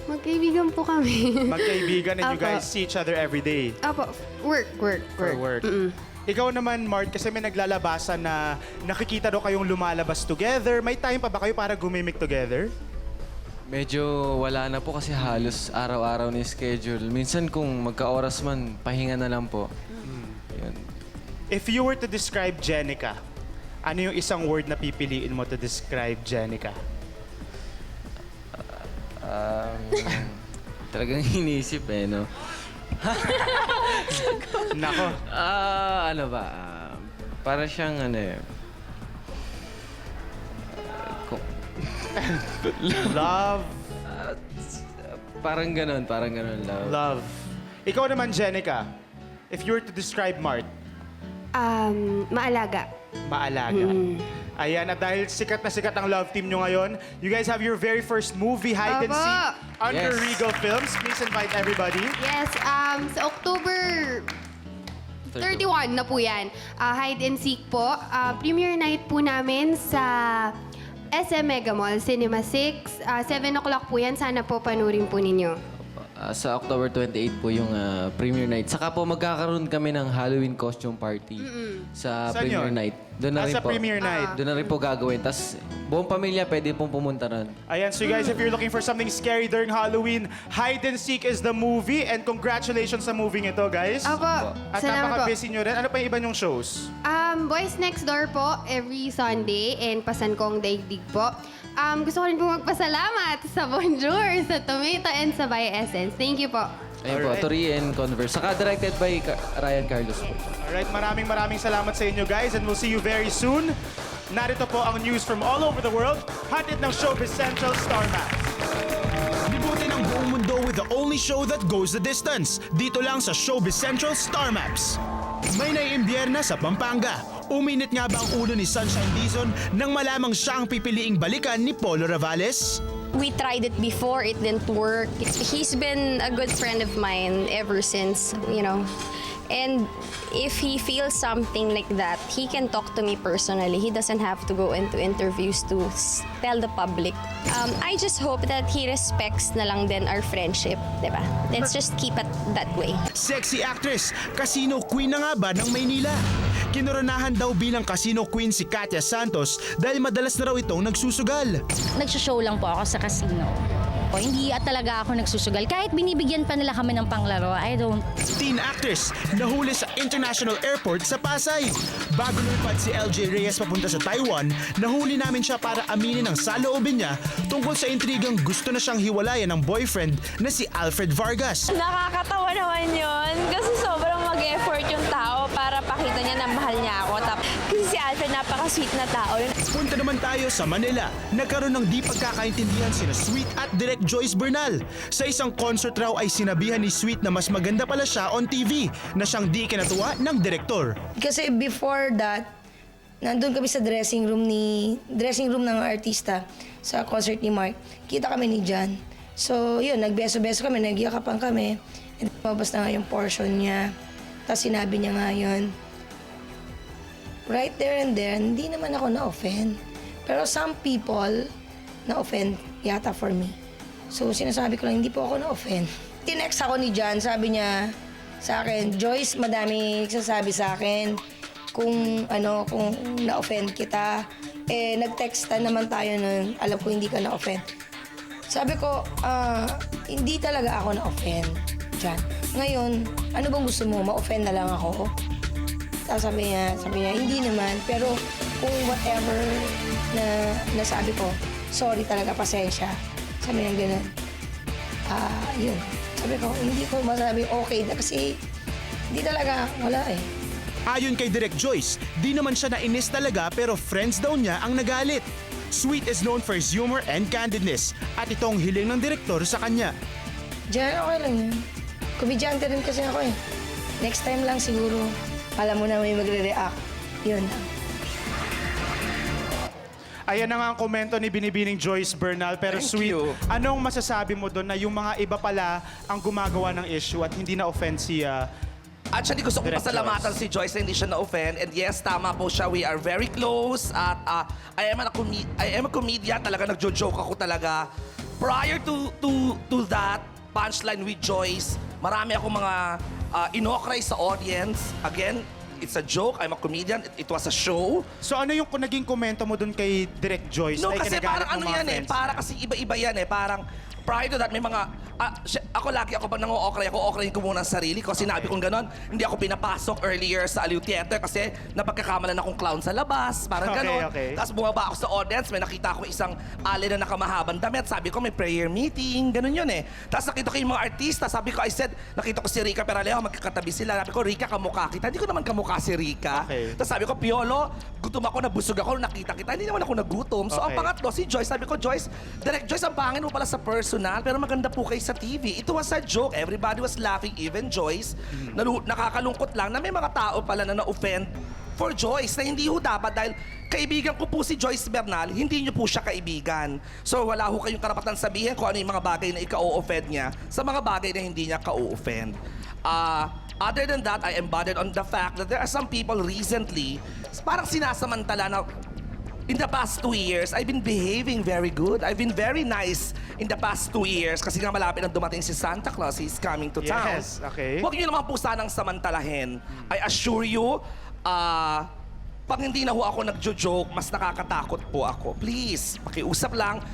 S17: Magkaibigan po kami.
S2: Magkaibigan and you
S17: Apo.
S2: guys see each other every day.
S17: Apo, work.
S2: For work. Ikaw naman, Mart, kasi may naglalabasan na nakikita daw kayong lumalabas together. May time pa ba kayo para gumimik together?
S18: Medyo wala na po kasi halos araw-araw ni schedule. Minsan kung magka-oras man, pahinga na lang po. Yun.
S2: If you were to describe Jenica, ano yung isang word na pipiliin mo to describe Jenica?
S18: Talagang inisip no?
S2: Nako.
S18: Ano ba? Para siyang
S2: Love.
S18: Parang ganun, love.
S2: Love. Ikaw naman, Jenica, if you were to describe Mart,
S17: Maalaga.
S2: maalaga. Ayan, at dahil sikat na sikat ang love team nyo ngayon, you guys have your very first movie, Hide and
S17: Opo.
S2: Seek, under
S18: Yes.
S2: Regal Films. Please invite everybody.
S17: Yes, sa October 31 na po yan. Hide and Seek po. Premiere night po namin sa SM Mega Mall, Cinema 6. 7 o'clock po yan. Sana po panurin po ninyo.
S18: Sa October 28 po yung premiere night. Saka po magkakaroon kami ng Halloween costume party sa
S2: Saan
S18: premiere
S2: yun?
S18: night. Doon na rin
S2: Sa
S18: po.
S2: premiere night.
S18: Doon na rin po gagawin. Tapos buong pamilya pwede pong pumunta ron.
S2: Ayan, so you guys, if you're looking for something scary during Halloween, Hide and Seek is the movie. And congratulations sa movie ito, guys.
S17: Opo.
S2: At
S17: Salamat po.
S2: napaka-busy nyo rin. Ano pa yung iba nyong shows?
S17: Boys Next Door po, every Sunday, and Pasan Kong Daigdig po. Gusto ko rin po magpasalamat sa Bonjour, sa Tomato, and sa By Essence. Thank you po.
S18: Ayun po,
S2: Alright.
S18: Tori and Converse. Saka directed by Ryan Carlos po.
S2: Alright, maraming salamat sa inyo, guys. And we'll see you very soon. Narito po ang news from all over the world. Hatid ng Showbiz Central Star Max.
S5: Libutin ang buong mundo with the only show that goes the distance. Dito lang sa Showbiz Central Star Maps. May naiimbierna sa Pampanga. Uminit nga ba ang ulo ni Sunshine Dizon nang malamang siya ang pipiliing balikan ni Polo Ravales?
S19: We tried it before, it didn't work. He's been a good friend of mine ever since, And if he feels something like that, he can talk to me personally. He doesn't have to go into interviews to tell the public. I just hope that he respects na lang din our friendship, diba? Let's just keep it that way.
S5: Sexy actress, casino queen na nga ba ng Maynila? Kinoronahan daw bilang casino queen si Katya Santos dahil madalas na raw itong nagsusugal.
S16: Nagsushow lang po ako sa casino. Hindi talaga ako nagsusugal. Kahit binibigyan pa nila kami ng panglaro, I don't.
S5: Teen actress, nahuli sa International Airport sa Pasay. Bago lumipad si LJ Reyes papunta sa Taiwan, nahuli namin siya para aminin ang saloobin niya tungkol sa intrigang gusto na siyang hiwalayan ng boyfriend na si Alfred Vargas.
S20: Nakakatawa naman yun kasi sobrang mag-effort yung tao para pakita niya na mahal niya ako. Kasi si Alfred napaka-sweet na tao.
S5: Punta naman tayo sa Manila. Nagkaroon ng di pagkakaintindihan sina Sweet at Direk Joyce Bernal. Sa isang concert raw ay sinabihan ni Sweet na mas maganda pala siya on TV na siyang di kinatuwa ng direktor.
S9: Kasi before that, nandun kami sa dressing room ng artista sa concert ni Mark. Kita kami ni Jan. So yun, nagbeso-beso kami, nagyakapan kami. And mabas na nga yung portion niya. Tapos sinabi niya nga yun. Right there and there, hindi naman ako na-offend. Pero some people na-offend yata for me. So sinasabi ko lang, hindi po ako na-offend. Tinext ako ni Jan, sabi niya sa akin, Joyce, madami nagsasabi sa akin kung na-offend kita. Nag-textan naman tayo nun, alam ko hindi ka na-offend. Sabi ko, hindi talaga ako na-offend, Jan. Ngayon, ano bang gusto mo? Ma-offend na lang ako? Tapos sabi niya, hindi naman. Pero kung whatever na nasabi ko, sorry talaga, pasensya. Sabi niya gano'n. Yun. Sabi ko, hindi ko masabi okay na kasi hindi talaga, wala eh.
S5: Ayon kay Direk Joyce, di naman siya nainis talaga pero friends daw niya ang nagalit. Sweet is known for his humor and candidness at itong hiling ng direktor sa kanya.
S9: Diyan, okay lang yun. Komedyante rin kasi ako eh. Next time lang siguro, alam mo na may magre-react. Yun lang.
S2: Ayan na nga ang komento ni Binibining Joyce Bernal. Pero Sweet, anong masasabi mo doon na yung mga iba pala ang gumagawa ng issue at hindi na-offend si
S6: Actually, gusto kong
S2: Direct
S6: pasalamatan si Joyce na hindi siya na-offend. And yes, tama po siya. We are very close. At I am a comedian. Talaga, nagjo-joke ako talaga. Prior to that punchline with Joyce, marami akong mga inokray sa audience. Again, it's a joke. I'm a comedian. It was a show.
S2: So ano yung naging komento mo doon kay Direct Joyce?
S6: No,
S2: na
S6: kasi
S2: ikinagalit
S6: parang
S2: ng
S6: ano
S2: mga
S6: yan eh.
S2: friends?
S6: Para kasi iba-iba yan eh. Parang prior to that, may mga... ako pag nango-okray ako, okrayin ko muna ang sarili ko. Sinabi kong ganon, hindi ako pinapasok earlier sa Aliw Theater kasi napagkakamalan akong clown sa labas. Parang ganon.
S2: Okay.
S6: Tapos bumaba ako sa audience, may nakita akong isang alin na nakamahabang damit. Sabi ko, may prayer meeting. Ganon yun eh. Tapos nakita ko yung mga artista. Sabi ko, nakita ko si Rica Peralejo, magkakatabi sila. Sabi ko, Rica, kamukha kita. Hindi ko naman kamukha si Rica.
S2: Okay.
S6: Tapos sabi ko, Piolo, gutom ako, nabusog ako, nakita kita. Hindi naman ako nagutom. So ang
S2: Okay.
S6: pangatlo, si Joyce. Sabi ko, Joyce, Direct Joyce, ang pangin mo pala sa personal, pero maganda po kayo sa TV. Ito was a joke. Everybody was laughing, even Joyce. Nakakalungkot lang na may mga tao pala na na-offend for Joyce na hindi ho dapat dahil kaibigan ko po si Joyce Bernal, hindi niyo po siya kaibigan. So wala ho kayong karapatan sabihin kung ano yung mga bagay na ika-o-offend niya sa mga bagay na hindi niya ka-o-offend. Other than that, I am bothered on the fact that there are some people recently, parang sinasamantala na in the past 2 years, I've been behaving very good. I've been very nice in the past 2 years kasi nga malapit na dumating si Santa Claus. He's coming to town.
S2: Yes, okay.
S6: Huwag niyo naman po sanang samantalahin. I assure you, pag hindi na ho ako nagjo-joke, mas nakakatakot po ako. Please, pakiusap lang.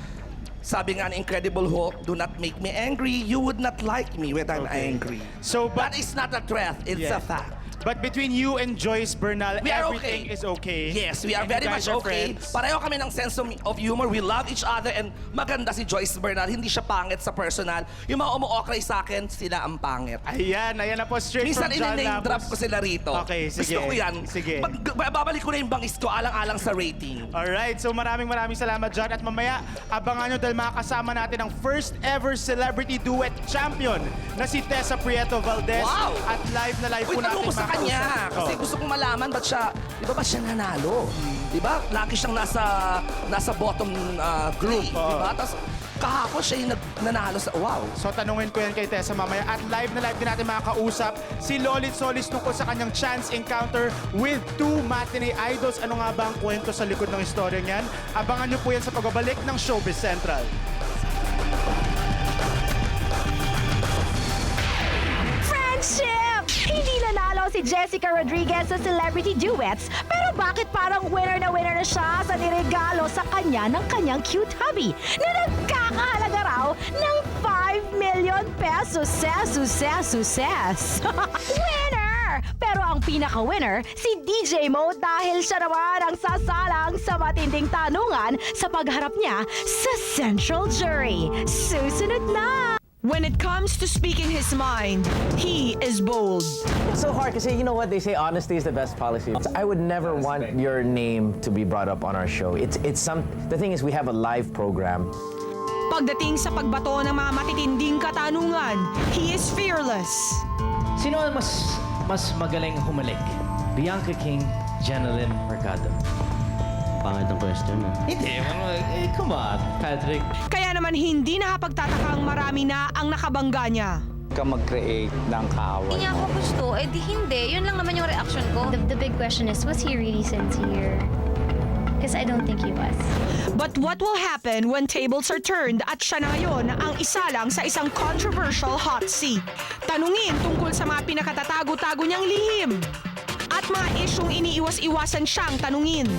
S6: Sabi nga ng Incredible Hulk, do not make me angry. You would not like me when I'm angry.
S2: So,
S6: That is not a threat. It's a fact.
S2: But between you and Joyce Bernal,
S6: We are
S2: everything
S6: okay.
S2: is okay.
S6: Yes, we are
S2: And
S6: very
S2: you
S6: much
S2: guys are
S6: okay.
S2: friends.
S6: Pareho kami ng sense of humor. We love each other and maganda si Joyce Bernal. Hindi siya pangit sa personal. Yung mga umu-okray sa akin, sila ang pangit.
S2: Ayan na po straight
S6: Minsan
S2: from John
S6: in-name drop
S2: Labus.
S6: ko sila rito.
S2: Okay, sige.
S6: Gusto ko yan.
S2: Sige.
S6: Babalik ko na yung bangis ko alang-alang sa rating.
S2: Alright, so maraming salamat John. At mamaya, abangan nyo dahil makakasama natin ang first ever celebrity duet champion na si Tessa Prieto Valdez.
S6: Wow!
S2: At live na live
S6: Uy,
S2: po natin
S6: tanong ko sa kanya.
S2: makausap.
S6: Kasi gusto kong malaman ba't siya, di ba siya nanalo? Di ba? Lagi siyang nasa bottom group. Di ba? Tapos kahapon siya yung nanalo sa, wow.
S2: So tanungin ko yan kay Tessa mamaya. At live na live din natin makakausap si Lolit Solis tungkol sa kanyang chance encounter with 2 matinee idols. Ano nga ba ang kwento sa likod ng istorya niyan? Abangan nyo po yan sa pagbabalik ng Showbiz Central.
S1: Friendship! Hindi nanalo si Jessica Rodriguez sa Celebrity Duets, pero bakit parang winner na siya sa niregalo sa kanya ng kanyang cute hubby na nagkakahalaga raw ng 5 million pesos. Winner! Pero ang pinaka-winner, si DJ Mo dahil siya naman ang sasalang sa matinding tanungan sa pagharap niya sa Central Jury. Susunod na!
S3: When it comes to speaking his mind, he is bold.
S4: It's so hard kasi you know what they say, honesty is the best policy. I would never want your name to be brought up on our show. The thing is we have a live program.
S3: Pagdating sa pagbato ng mga matitinding katanungan, he is fearless.
S4: Sino ang mas magaling humalik? Bianca King, Janelyn Mercado. Pangit ang question Hindi, come on, Patrick.
S3: Kaya naman hindi nakapagtataka ang marami na ang nakabangga niya.
S10: Ka mag-create ng kaaway.
S12: Hindi niya ako gusto, di hindi. Yun lang naman yung reaction ko. The big question is, was he really sincere? Because I don't think he was.
S3: But what will happen when tables are turned at siya na ngayon ang isa lang sa isang controversial hot seat? Tanungin tungkol sa mga pinakatatago-tago niyang lihim at mga isyong iniiwas-iwasan siyang tanungin.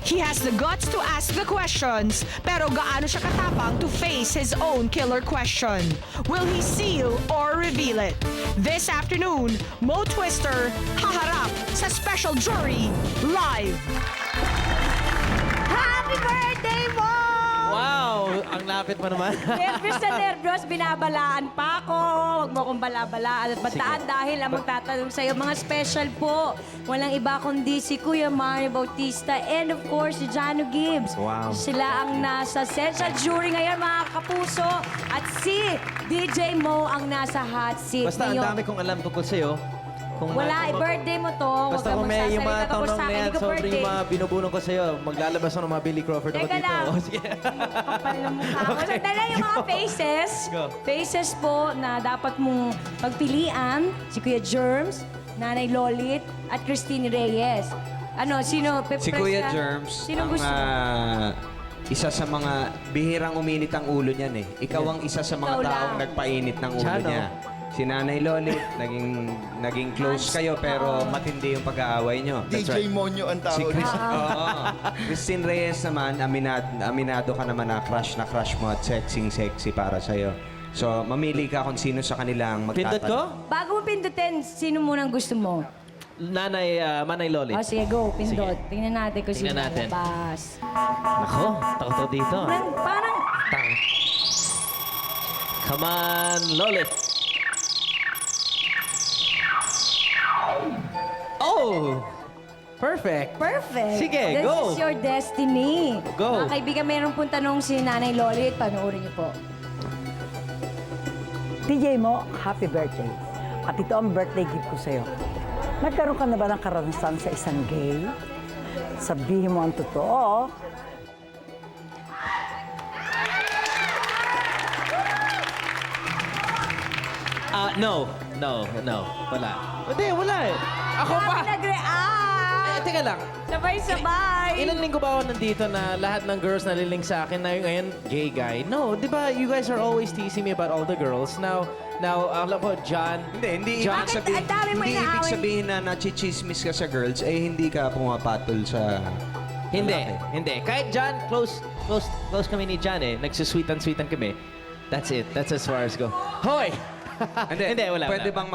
S3: He has the guts to ask the questions, pero gaano siya katapang to face his own killer question? Will he seal or reveal it? This afternoon, Mo Twister haharap sa Special Jury Live.
S1: Happy birthday, Mo!
S4: Wow, ang lapit mo naman.
S3: Nervous, binabalaan pa ako. Huwag mo akong balabalaan at bataan dahil ang magtatanong sa'yo, mga special po. Walang iba kundi si Kuya Mario Bautista and of course, si Jano Gibbs.
S4: Wow.
S3: Sila ang nasa central jury ngayon, mga kapuso. At si DJ Mo ang nasa hot seat
S4: Basta ang
S3: ngayon.
S4: dami kong alam tungkol sa'yo. Kung
S3: Wala, birthday mo to. Huwag
S4: Basta
S3: kang
S4: kung may yung mga
S3: magsasalita tungkol
S4: tanong
S3: sa
S4: na
S3: akin.
S4: yan,
S3: Hindi ko
S4: sobrang
S3: birthday.
S4: yung mga binubunong ko sa'yo, maglalabas ako ng mga Billy Crawford ako
S3: Teka
S4: dito.
S3: lang.
S4: Oh, sige.
S3: Kapal ng mukha ko. Sandali yung mga faces.
S4: Go.
S3: Faces po na dapat mong pagpilian. Si Kuya Germs, Nanay Lolit, at Christine Reyes. Ano, sino?
S8: Si Kuya Germs,
S3: Sinong
S8: ang
S3: gusto mo?
S8: isa sa mga bihirang uminit ang ulo niyan eh. Ikaw ang isa sa
S3: Ikaw
S8: mga taong
S3: lang.
S8: nagpainit ng ulo
S4: Chano.
S8: niya. Si Nanay Lolit, naging close kayo pero matindi yung pag-aaway nyo.
S21: DJ Monyo ang
S8: Si
S21: tawag.
S8: Oo. Christine Reyes naman, aminado ka naman na crush mo at sexy para sa'yo. So, mamili ka kung sino sa kanila ang
S4: Pindot ko?
S3: Bago mo pindutin, sino munang gusto mo?
S4: Manay Lolit.
S3: O sige, go, pindot. Tingnan natin kung sino
S4: Tingnan natin.
S3: lalabas.
S4: Nako, takot ako dito.
S3: Parang,
S4: Come on, Lolit. Oh! Perfect.
S3: perfect.
S4: Sige,
S3: This
S4: go.
S3: is your destiny.
S4: Go.
S3: Mga kaibigan, meron pong tanong si Nanay Lolit. Panoorin niyo po.
S22: DJ Mo, happy birthday. At ito ang birthday gift ko sa'yo. Nagkaroon ka na ba ng karanasan sa isang gay? Sabihin mo ang totoo.
S4: No. Wala. Hindi, wala eh. Ako pa.
S3: Nag-react!
S4: Teka lang.
S3: Sabay-sabay!
S4: Ilang linggo ba ako nandito na lahat ng girls naliling sa akin na yung ngayon, gay guy? No, di ba you guys are always teasing me about all the girls. Now, alam ko, John...
S8: Hindi
S4: John,
S8: ibig sabihin,
S3: ang dami mo
S8: hindi ibig
S3: inaaway?
S8: sabihin na nachichismis ka sa girls, eh hindi ka pumapatol sa...
S4: Hindi. Kahit John, close kami ni John eh. Nagsusweetan kami. That's it. That's as far as go. Hoy! Hindi, wala.
S8: Pwede bang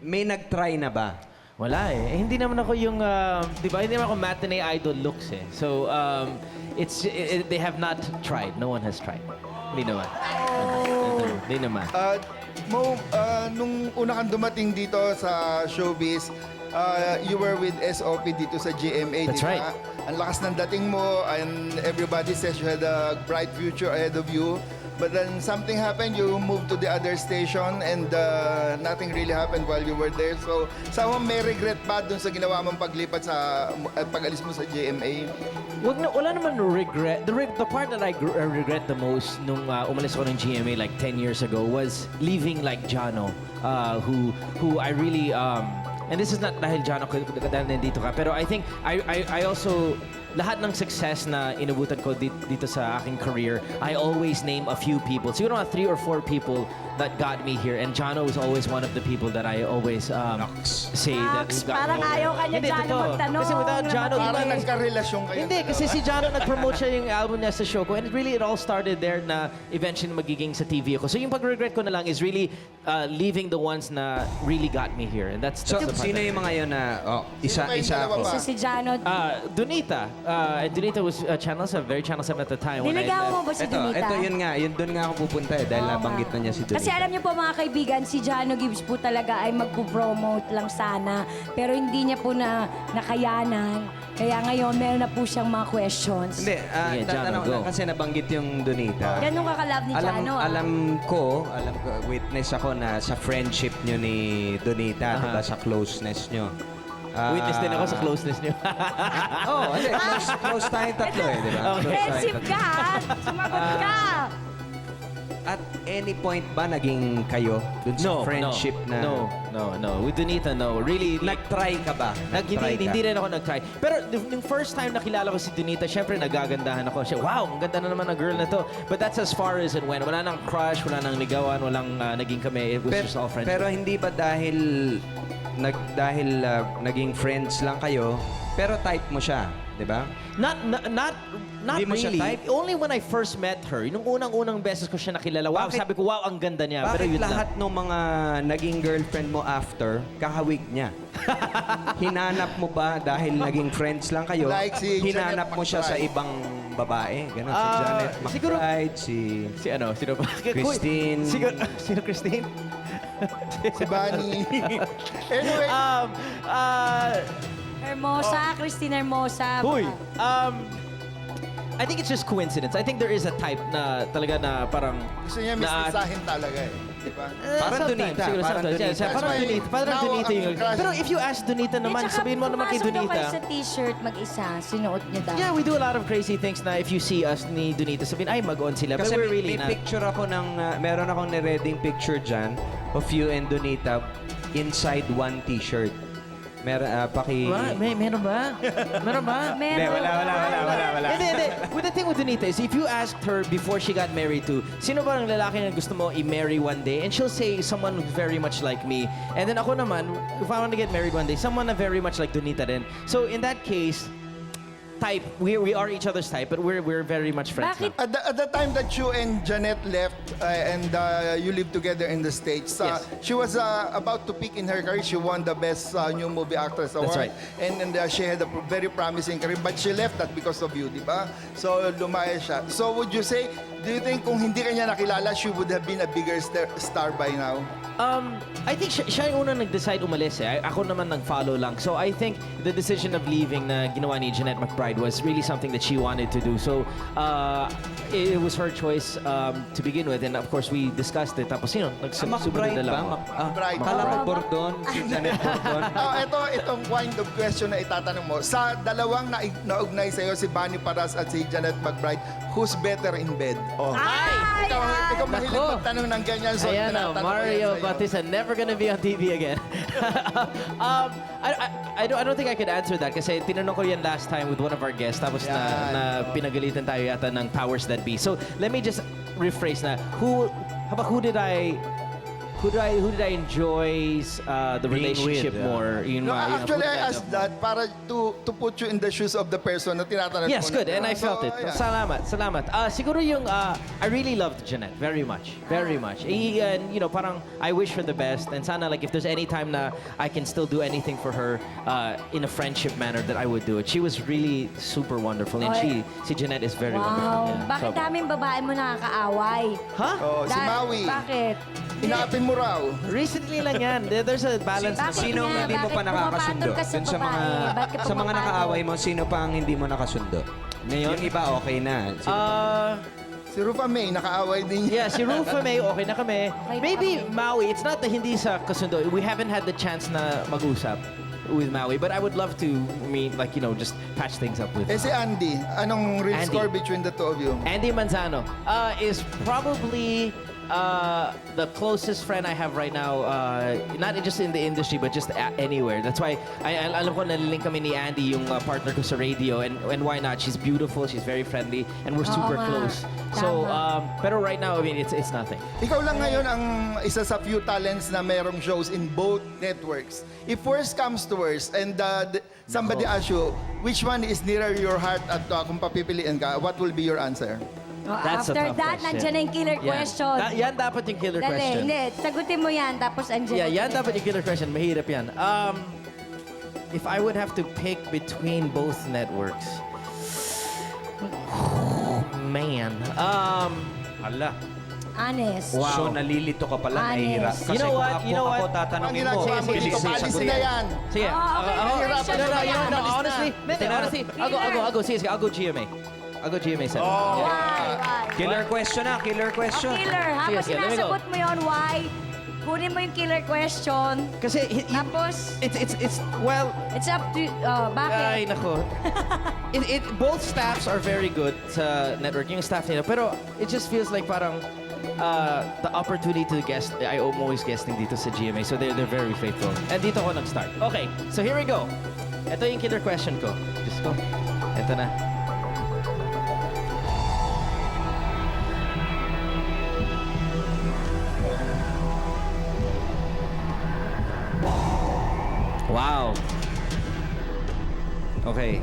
S8: may nag-try na ba?
S4: Wala eh. Hindi naman ako yung, di ba, hindi naman ako matinee idol looks eh. So, they have not tried. No one has tried. Hindi naman. Hindi naman.
S21: Mo, nung una kang dumating dito sa showbiz, you were with SOP dito sa GMA,
S4: That's
S21: di ba?
S4: right.
S21: Ang lakas ng dating mo and everybody says you had a bright future ahead of you. But then something happened, you moved to the other station and nothing really happened while you were there. So, sama may regret ba dun sa ginawa mong paglipat at pag-alis mo sa GMA?
S4: Wala naman regret. The part that I regret the most nung umalis ako ng GMA like 10 years ago was leaving like Jano, who I really and this is not dahil Jano dahil nandito ka, pero I think I also lahat ng success na inabutan ko dito sa aking career, I always name a few people. Siguro mga 3 or 4 people that got me here. And Jano is always one of the people that I always say that
S3: Nox,
S4: got
S3: parang
S4: me here.
S3: ayaw ka niya,
S4: Hindi,
S3: Jano,
S4: totoo.
S3: magtanong.
S4: Kasi without Jano,
S21: Parang
S4: hindi-
S21: nagka-relasyon kayo.
S4: Hindi, kasi si Jano nag-promote siya yung album niya sa show ko. And really, it all started there na eventually magiging sa TV ako. So yung pag-regret ko na lang is really leaving the ones na really got me here. And that's
S8: So,
S4: the part
S8: sino
S4: that-
S8: yung mga yun na, isa ako.
S3: Isa si Jano.
S4: Donita. Donita was Channel 7, very Channel 7 at the time. when I
S3: Niligawan
S4: left.
S3: mo ba si Donita?
S8: Ito, yun nga. Doon nga ako pupunta eh. Dahil nabanggit na niya si Donita.
S3: Kasi alam niyo po mga kaibigan, si Jano Gibbs po talaga ay magpo-promote lang sana. Pero hindi niya po nakayanan. Kaya ngayon, meron na po siyang mga questions.
S8: Hindi,
S4: Sige, Jano,
S8: tatanong
S4: go.
S8: lang kasi nabanggit yung Donita.
S3: Ganun ka-kalab ni Jano.
S8: Alam ko, witness ako na sa friendship nyo ni Donita, diba, sa closeness nyo.
S4: Witness din ako sa closeness niyo.
S8: Oo, close tayong tatlo eh, di ba? Close tayong
S3: Offensive
S8: tatlo.
S3: ka, ha? Sumagot ka.
S8: At any point ba naging kayo dun sa friendship na...
S4: No. With Donita, no. Really,
S8: Nag-try ka ba? Nag-try ka?
S4: Hindi rin ako nag-try. Pero yung first time nakilala ko si Donita, syempre nagagandahan ako. Siya, wow, ang ganda na naman ng girl na to. But that's as far as it went. Wala nang crush, wala nang ligawan, walang naging kami. It was just all friendship.
S8: Pero hindi ba dahil naging friends lang kayo, pero type mo siya, di ba?
S4: Not
S8: Hindi mo siya
S4: really.
S8: type?
S4: Only when I first met her. Nung unang beses ko siya nakilala. Wow, sabi ko, wow, ang ganda niya. Pero
S8: Bakit
S4: yun
S8: lahat
S4: lang.
S8: ng mga naging girlfriend mo after, kahawig niya? Hinanap mo ba dahil naging friends lang kayo?
S21: Like si
S8: hinanap
S21: Janet
S8: mo siya sa
S21: McBride.
S8: ibang pang babae. Ganon, si
S4: Ah,
S8: Janet
S4: siguro-
S8: McBride, si
S4: Sino ba?
S8: Christine.
S4: Sino Christine?
S21: Si Bunny. Anyway,
S9: Hermosa, Christine Hermosa.
S4: Huy! I think it's just coincidence. I think there is a type na talaga na parang...
S21: gusto niya mistisahin talaga eh. Di ba?
S8: Parang
S4: sometimes,
S8: Donita,
S4: siguro
S8: parang
S4: sometimes.
S8: Donita.
S4: Yeah, parang
S21: That's why
S4: Donita. Parang
S21: now
S4: Donita yung...
S21: ang crush-
S4: Pero if you ask Donita naman, sabihin mo naman kay Donita.
S9: sa t-shirt mag-isa, sinuot niya daw.
S4: Yeah, we do a lot of crazy things na if you see us ni Donita, sabihin, ay, mag-on sila. But
S8: Kasi
S4: we're
S8: may
S4: really not.
S8: picture ako ng, meron akong nireading picture dyan of you and Donita inside one t-shirt. Meron,
S4: Meron ba? Meron ba?
S8: Hindi, wala.
S4: Hindi. With the thing with Donita is, if you asked her before she got married to, sino ba ang lalaki na gusto mo i-marry one day? And she'll say, someone who's very much like me. And then ako naman, if I want to get married one day, someone na very much like Donita din. So in that case, type, we are each other's type, but we're very much friends now.
S21: At the time that you and Janet left and you lived together in the States,
S4: Yes.
S21: she was about to peak in her career. She won the Best New Movie Actress Award.
S4: right.
S21: And she had a very promising career, but she left that because of you, di ba? So, lumaya siya. So, would you say, do you think kung hindi kanya nakilala, she would have been a bigger star by now?
S4: I think siya yung unang nag-decide umalis eh. Ako naman nag-follow lang. So I think the decision of leaving na ginawa ni Jeanette McBride was really something that she wanted to do. So it was her choice to begin with. And of course, we discussed it. Tapos nagsumunod
S8: McBride
S4: na lang
S8: ba?
S4: ako.
S21: McBride.
S8: Kala ko Bordon, si Janet Bordon.
S21: Itong kind of question na itatanong mo. Sa dalawang naugnay sa'yo, si Bunny Paras at si Janet McBride, who's better in bed? Oh. Ikaw mahilig
S4: Nako.
S21: magtanong ng ganyan. So,
S4: Ayan na,
S21: tinatanong ko
S4: Mario
S21: yan sa'yo.
S4: Bautista, never gonna be on TV again. I don't think I could answer that kasi tinanong ko yan last time with one of our guests tapos na pinagalitan tayo yata ng powers that be. So let me just rephrase na, who did I enjoy the
S8: Being
S4: relationship
S8: with,
S4: more? Yun
S21: No,
S4: nga, yun,
S21: actually,
S4: put
S21: I asked that para to put you in the shoes of the person na tinatanong
S4: Yes,
S21: mo.
S4: good. And I felt it.
S21: yeah.
S4: Salamat. Siguro yung, I really loved Jeanette very much. Very much. And, parang I wish her the best. And sana, like, if there's any time na I can still do anything for her in a friendship manner, that I would do it. She was really super wonderful. And
S9: Oy.
S4: si Jeanette is very
S9: Wow.
S4: wonderful. Yeah.
S9: Bakit
S4: So-
S9: daming babae mo nakakaaway?
S4: Huh?
S21: Oh, si Maui.
S9: Bakit?
S21: Inapin mo raw.
S4: Recently lang yan. There's a balance.
S9: Bakit
S8: Sino
S9: nga?
S8: hindi mo pa
S9: Bakit
S8: nakakasundo?
S9: pumapatol ka sa
S8: Dun sa mga
S9: babae? Bakit
S8: sa mga
S9: pumapatol?
S8: nakaaway mo, sino pa ang hindi mo nakasundo?
S4: Ngayon?
S8: Yung iba okay na. Sino
S21: Si Rufa May, nakaaway din
S4: Yeah, si Rufa May, okay na kami.
S9: Okay na
S4: Maybe
S9: kami.
S4: Maui, it's not na hindi sa kasundo. We haven't had the chance na mag-usap with Maui, but I would love to, just patch things up with
S21: Eh si Andy, anong real
S4: Andy.
S21: score between the two of you?
S4: Andy Manzano is probably the closest friend I have right now, not just in the industry, but just anywhere. That's why, alam ko nalilink kami ni Andy, yung partner ko sa radio, and why not? She's beautiful, she's very friendly, and we're super
S9: nga.
S4: close. So, pero right now, I mean, it's nothing.
S21: Ikaw lang ngayon ang isa sa few talents na mayroong shows in both networks. If worst comes to worst and somebody asks you, which one is nearer your heart at kung papipiliin ka, what will be your answer?
S4: That's a
S9: After
S4: tough
S9: that,
S4: question.
S9: nandiyan na yung killer question.
S4: Yan dapat yung killer
S9: Dali,
S4: question.
S9: hindi. Sagutin mo yan, tapos andyan.
S4: Yeah,
S9: na
S4: yan
S9: killer
S4: dapat yung killer question. Mahirap yan. If I would have to pick between both networks, man.
S8: Ala.
S9: Honest.
S8: Wow. So nalilito ka pala,
S9: Honest.
S8: nahihirap. Kasi
S4: You know what?
S8: kung
S4: You know
S8: ako
S4: what?
S8: tatanungin
S21: Pag
S8: mo,
S21: ginagawa mo
S8: bilis
S21: dito,
S8: sa
S21: palisin
S8: sagot.
S21: na yan.
S4: Sige.
S9: Okay,
S4: No,
S21: Alis
S4: honestly, I'll go. Sige, I'll go GMA. I'll go GMA 7.
S9: Why?
S8: Killer question na, killer question.
S9: Killer. Habang
S4: Sige, let me go.
S9: sinasagot mo yun, why? Kunin mo yung killer question.
S4: Kasi,
S9: Tapos,
S4: well,
S9: it's up to, bakit?
S4: ay, nako. Both staffs are very good sa network, yung staff nila. Pero it just feels like parang the opportunity to guest, I'm always guesting dito sa GMA. So they're very faithful. And dito ako nag-start. Okay, so here we go. Ito yung killer question ko. Diyos ko. Ito na. Wow. Okay.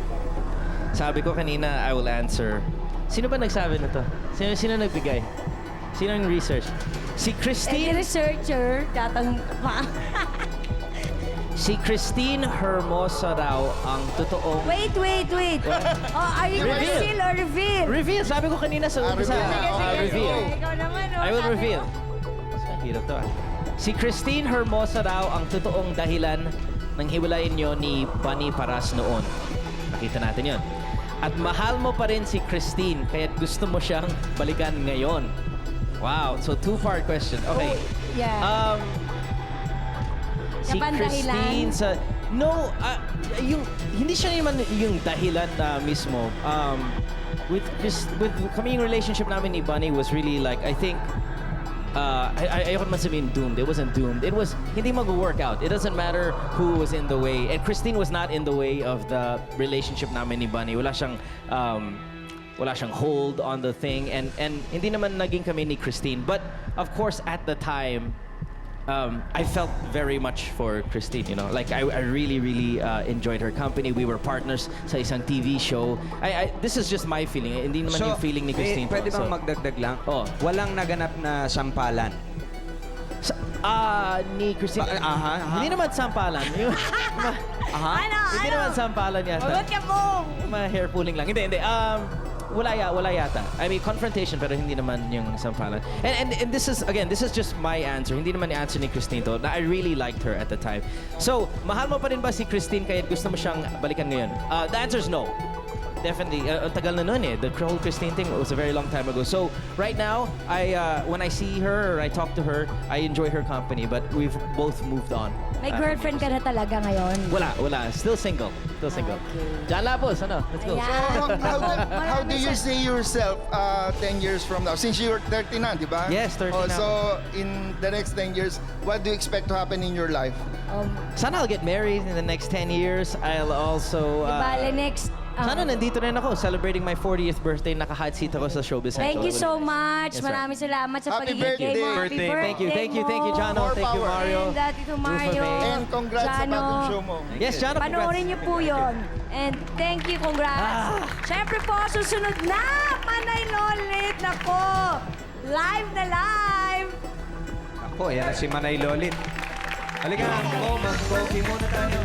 S4: Sabi ko kanina, I will answer. Sino ba nagsabi na to? Sino nagbigay? Sino yung research? Si
S9: Eh,
S4: Christine?
S9: researcher,
S4: Si Christine Hermosa raw ang totoong...
S1: Wait. Oh, are you gonna
S4: Reveal.
S1: seal or reveal?
S4: Reveal! Sabi ko kanina sa umpisa. Reveal.
S1: Ikaw naman, oh.
S4: I will
S1: Sabi
S4: reveal. Sa hirap to ah. Si Christine Hermosa raw ang totoong dahilan ng hiwalayan nyo ni Bunny Paras noon. Nakita natin yon. At mahal mo pa rin si Christine, kaya't gusto mo siyang balikan ngayon. Wow, so two-part question. Okay.
S1: Yeah.
S4: Si
S1: Siya ba ang
S4: Christine sa... No, yung, hindi siya naman yung dahilan na mismo. With kami yung relationship namin ni Bunny was really like, I think, ayoko naman sabihin doomed. It wasn't doomed. It was, hindi mag-work out. It doesn't matter who was in the way. And Christine was not in the way of the relationship namin ni Bunny. Wala siyang hold on the thing. And hindi naman naging kami ni Christine. But, of course, at the time, I felt very much for Christine, you know. Like, I really, really enjoyed her company. We were partners sa isang TV show. This is just my feeling. Hindi naman yung feeling ni Christine.
S8: Pwede bang
S4: So,
S8: magdagdag lang?
S4: Oh.
S8: Walang naganap na sampalan.
S4: Ni Christine. Hindi naman sampalan. Hindi naman sampalan yata.
S1: Huwag ka mo!
S4: Mga hair pulling lang. Hindi. Wala yata. I mean, confrontation, pero hindi naman yung sampalan. And this is, again, this is just my answer. Hindi naman yung answer ni Christine to. I really liked her at the time. So, mahal mo pa rin ba si Christine kaya gusto mo siyang balikan ngayon? The answer is no. Definitely. Ang tagal na nun eh. The whole Christine thing was a very long time ago. So, right now, when I see her or I talk to her, I enjoy her company. But we've both moved on.
S1: May girlfriend ka na talaga ngayon.
S4: Wala. Still single. John Lapos, ano? Let's go.
S21: How do you see yourself 10 years from now? Since you're 30 na, di ba?
S4: Yes, 30 na.
S21: So, in the next 10 years, what do you expect to happen in your life?
S4: Sana I'll get married in the next 10 years. I'll also...
S1: Bale, next...
S4: Sana nandito rin ako, celebrating my 40th birthday. Naka-hot seat ako sa Showbiz Central.
S1: Thank you so much.
S4: Yes, sir.
S1: Maraming salamat sa
S21: Happy
S1: pagiging
S21: birthday.
S1: Happy birthday.
S4: Thank you, Jano.
S21: More
S4: Thank you,
S21: power.
S4: Mario.
S1: And Tito Mario.
S21: And congrats sa
S1: Jano.
S21: bagong show mo.
S4: Yes, Jano, congrats.
S1: Panoorin niyo po yun. And thank you, congrats. Siyempre po, susunod na! Panay Lolit! Nako! Live na live!
S8: Ako, yan na si Manay Lolit. Halika na, mag-coffee muna tayo.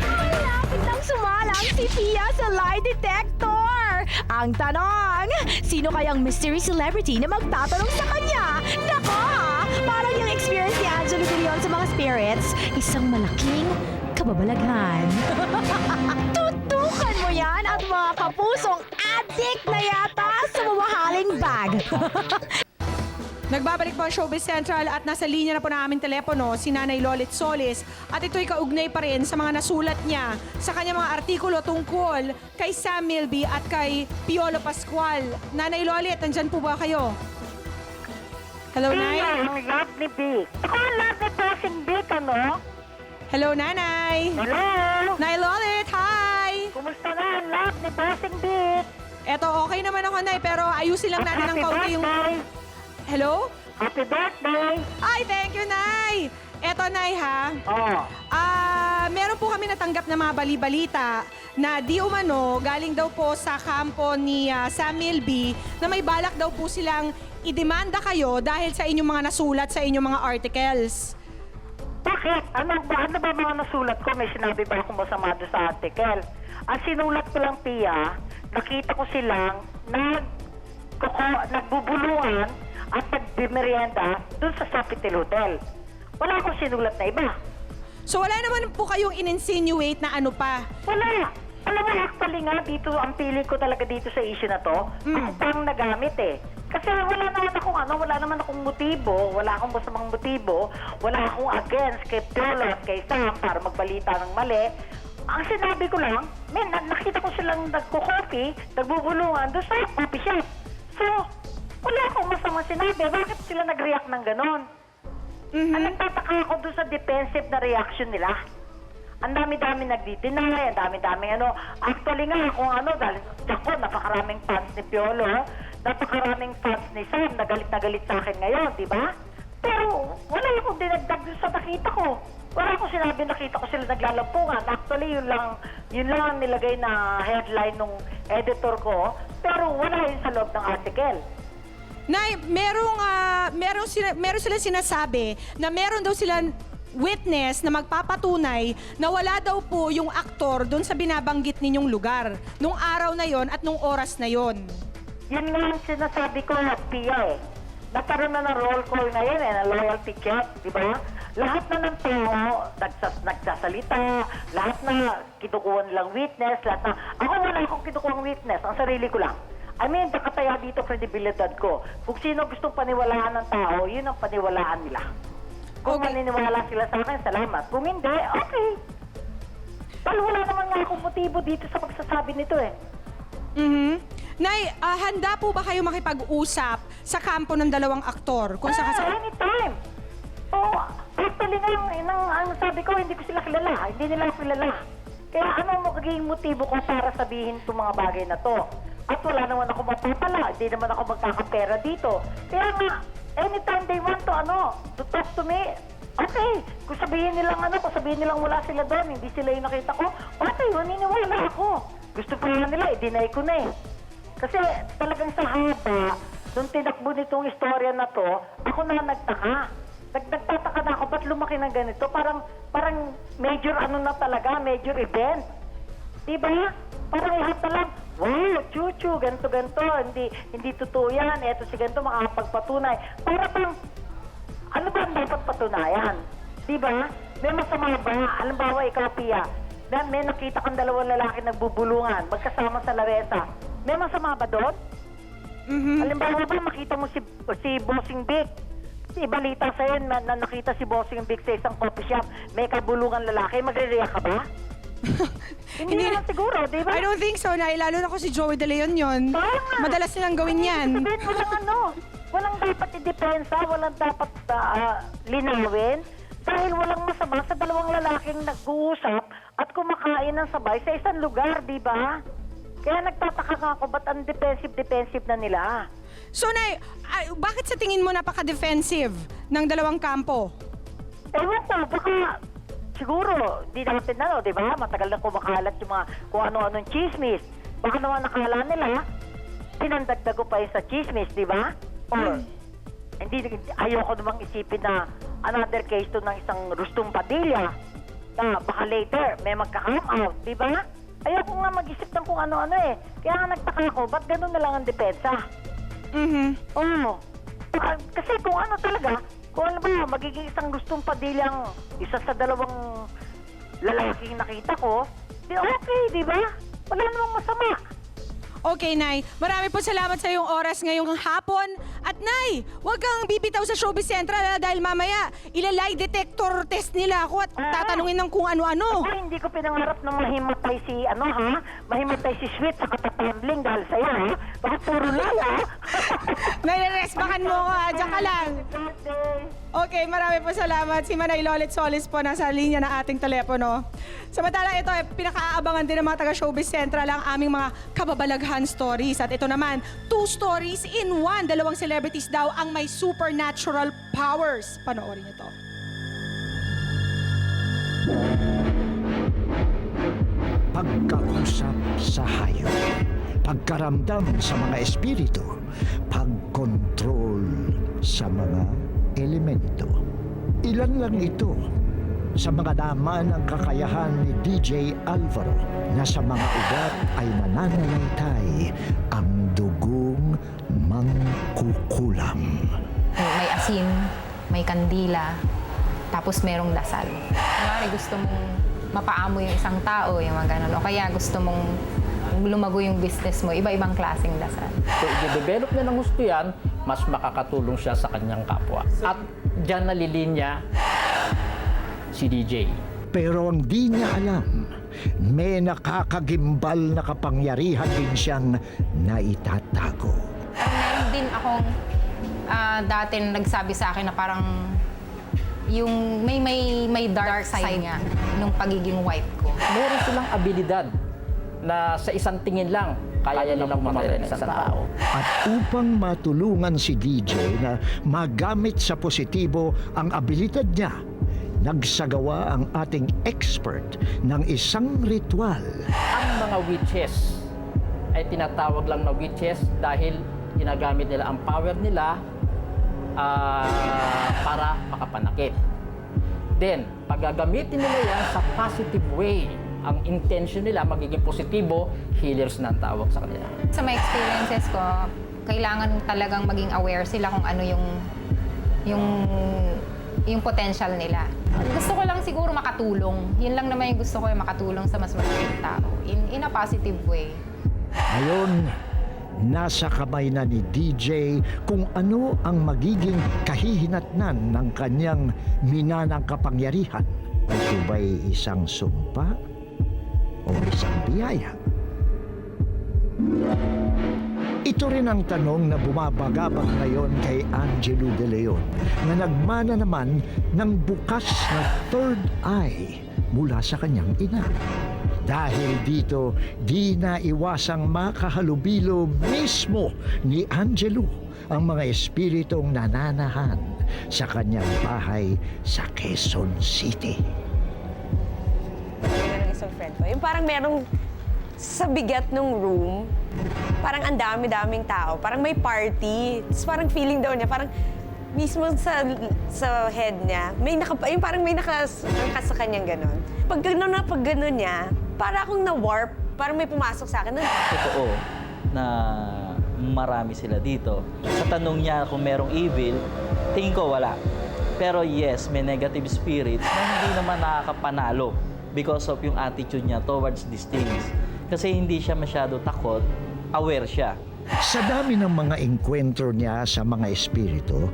S1: Malapit nang sumalang si Pia sa lie detector! Ang tanong, sino kayang mystery celebrity na magtatanong sa kanya? Nako! Parang yung experience ni Angelo de Leon sa mga spirits, isang malaking kababalaghan. Tutukan mo yan at mga kapusong addict na yata sa mamahaling bag.
S3: Nagbabalik po ang Showbiz Central at nasa linya na po na aming telepono si Nanay Lolit Solis at ito'y kaugnay pa rin sa mga nasulat niya sa kanyang mga artikulo tungkol kay Sam Milby at kay Piolo Pascual. Nanay Lolit, nandyan po ba kayo? Hello, Nay?
S11: Ang love ni Vic. Ako ang love ni Bossing Vic, ano?
S3: Hello, Nanay?
S11: Hello?
S3: Nay Lolit, hi!
S11: Kumusta na ang love ni Bossing Vic?
S3: Eto, okay naman ako, Nay, pero ayusin lang natin ng kaunti yung... Hello?
S11: Happy birthday!
S3: Ay, thank you, Nay! Eto, Nay, ha?
S11: Oo.
S3: Meron po kami natanggap na mga bali-balita na di umano galing daw po sa kampo ni Sam Milby na may balak daw po silang idemanda kayo dahil sa inyong mga nasulat sa inyong mga articles.
S11: Bakit? Ano ba mga nasulat ko? May sinabi ba akong masama doon sa article? Ang sinulat ko lang, Pia, nakita ko silang nagbubulungan at nagmerienda doon sa Sofitel Hotel. Wala akong sinulat na iba.
S3: So wala naman po kayong in-insinuate na ano pa?
S11: Wala. Alam mo, actually nga, dito, ang pili ko talaga dito sa issue na to, ako pang nagamit eh. Kasi wala naman akong motibo, wala akong masamang motibo, wala akong against kay Piolo at kay Sam para magbalita ng mali. Ang sinabi ko lang, nakita ko silang nagko-coffee, nagbubulungan doon sa coffee shop. So, wala akong masamang sinabi. Bakit sila nag-react ng ganon? Ang nagtataka ako doon sa defensive na reaction nila. Ang dami-dami nagdi-deny, ang dami-dami Actually nga, dahil ako, napakaraming fans ni Piolo, napakaraming fans ni Sam, na galit sa akin ngayon, di ba? Pero wala akong dinagdag doon sa nakita ko. Wala akong sinabi, nakita ko sila naglalampungan. Actually, yun lang ang nilagay na headline nung editor ko, pero wala yun sa loob ng article.
S3: Nay, meron sila sinasabi na meron daw sila witness na magpapatunay na wala daw po yung aktor doon sa binabanggit ninyong lugar nung araw na yon at nung oras na yon.
S11: Yun nga ang sinasabi ko, Pia eh. Nagkaroon na ng roll call ngayon eh, na loyalty check, di ba? Lahat na ng tao nagsasalita, lahat na kinukuha nilang witness, lahat na... Ako wala akong kinukuha witness, ang sarili ko lang. I mean, nakataya dito kredibilidad ko. Kung sino gustong paniwalaan ng tao, yun ang paniwalaan nila. Kung maniniwala sila sa akin, salamat. Kung hindi, okay. Pero wala naman nga akong motibo dito sa pagsasabi nito eh.
S3: Nay, handa po ba kayo makipag-usap sa kampo ng dalawang aktor? Kung
S11: Anytime. Oh, actually ang sabi ko, hindi ko sila kilala. Hindi nila ako kilala. Kaya ano magiging motibo ko para sabihin itong mga bagay na to? At wala naman ako mapapala. Hindi naman ako magkakapera dito. Kaya nga, anytime they want to talk to me, okay. Kung sabihin nilang wala sila doon, hindi sila yung nakita ko, okay, maniniwala ako. Gusto pa nila, i-deny ko na eh. Kasi talagang sa haba, nung tinakbo nitong istorya na to, ako na nagtaka. Nagtataka na ako, ba't lumaki ng ganito? Parang major major event. Diba? Parang lahat na lang, wow, chuchu, ganito. Hindi totoo yan. Eto si ganito, makakapagpatunay. Para bang, ano ba ang dapat patunayan? Diba? May masama ba? Halimbawa, ikaw, Pia, na may nakita kang dalawang lalaki nagbubulungan, magkasama sa Laresa. May masama ba doon? Halimbawa ba, makita mo si Bossing Vic? Ibalita sa'yo na nakita si Bossing Vic sa isang coffee shop, may kabulungan lalaki, magre-react ka ba? Hindi naman siguro, di ba?
S3: I don't think so, Nay. Lalo na ko si Joey De Leon yun. Madalas nilang gawin yan.
S11: Walang dapat i-depensa, walang dapat linawin. Dahil walang masama sa dalawang lalaking nag-uusap at kumakain ng sabay sa isang lugar, di ba? Kaya nagtataka nga ako, ba't ang defensive na nila?
S3: So, Nay, bakit sa tingin mo napaka-defensive ng dalawang kampo?
S11: Ewan ko, baka siguro, di natin di ba? Matagal na kumakalat yung mga kung ano-anong chismis. Baka naman nakala nila, pinandagdag ko pa yun sa chismis, di ba? Or, ayoko namang isipin na another case to ng isang Rustong Padilla na baka later may magka-come out, di ba? Ayoko nga mag-isip ng kung ano-ano eh. Kaya nga nagtaka ko, ba't ganun na lang ang depensa? Oo. Kasi kung ano talaga, kung ano ba, magiging isang Rustong Padillang isa sa dalawang lalaking nakita ko, di okay, di ba? Wala namang masama.
S3: Okay, Nay. Marami po salamat sa iyong oras ngayong hapon. At Nay, huwag kang bibitaw sa Showbiz Central dahil mamaya ilalay detector test nila ako at tatanungin ng kung ano-ano.
S11: Ako hindi ko pinangarap na mahimatay si, mahimatay si Sweet sa katatumbling dahil sa'yo, ha? Bakit puro lala?
S3: Nay, resbakan mo ka. Diyan ka lang. Okay, marami po salamat. Si Manay Lolit Solis po nasa linya ng ating telepono. Samantalang ito, pinakaabangan din ng mga taga-Showbiz Central ang aming mga kababalaghan stories. At ito naman, 2 stories in 1. Dalawang celebrities daw ang may supernatural powers. Panoorin niyo to.
S13: Pagkausap sa hayop, pagkaramdam sa mga espiritu, pagkontrol sa mga elemento. Ilan lang ito sa mga naman ng kakayahan ni DJ Alvaro na sa mga ugat ay mananaytay ang dugong mangkukulam.
S16: May asin, may kandila, tapos merong dasal. Kunwari gusto mong mapaamo yung isang tao, yung mga ganun. O kaya gusto mong lumago yung business mo, iba-ibang klaseng dasal.
S14: Kung i-develop niya ng gusto yan, mas makakatulong siya sa kanyang kapwa. At dyan nalilinya si DJ.
S13: Pero ang di niya alam, may nakakagimbal na kapangyarihan din siyang naitatago.
S16: Meron din akong dati nagsabi sa akin na parang yung may dark side nga nung pagiging wife ko.
S14: Meron silang abilidad na sa isang tingin lang kaya nilang mamatay ng isang tao.
S13: At upang matulungan si DJ na magamit sa positibo ang abilidad niya, nagsagawa ang ating expert ng isang ritual.
S14: Ang mga witches ay tinatawag lang na witches dahil ginagamit nila ang power nila para makapanakit. then, pag gagamitin nila yan sa positive way, ang intention nila magiging positibo, healers na ang tawag sa kanila.
S7: Sa my experiences ko, kailangan talagang maging aware sila kung ano yung potential nila. Gusto ko lang siguro makatulong. Yun lang naman yung gusto ko, yung makatulong sa mas maraming tao in a positive way.
S13: Ngayon, nasa kamay na ni DJ kung ano ang magiging kahihinatnan ng kanyang minanang kapangyarihan. Ito ba'y isang sumpa o isang biyaya? Ito rin ang tanong na bumabagabag ngayon kay Angelo De Leon na nagmana naman ng bukas na third eye mula sa kanyang ina. Dahil dito, di na iwasang makahalubilo mismo ni Angelo ang mga espiritong nananahan sa kanyang bahay sa Quezon City.
S15: Ng isang friend ko, yung parang merong sa bigat ng room, parang ang dami-daming tao, parang may party. Tapos parang feeling daw niya, parang mismo sa head niya, yung parang may nakangkas sa kanyang ganon. Pag gano'n niya, para akong na-warp, parang may pumasok sa akin.
S23: Totoo na marami sila dito. Sa tanong niya kung merong evil, tingin ko wala. Pero yes, may negative spirits na hindi naman nakakapanalo because of yung attitude niya towards these things. Kasi hindi siya masyado takot, aware siya.
S13: Sa dami ng mga enkwentro niya sa mga espiritu,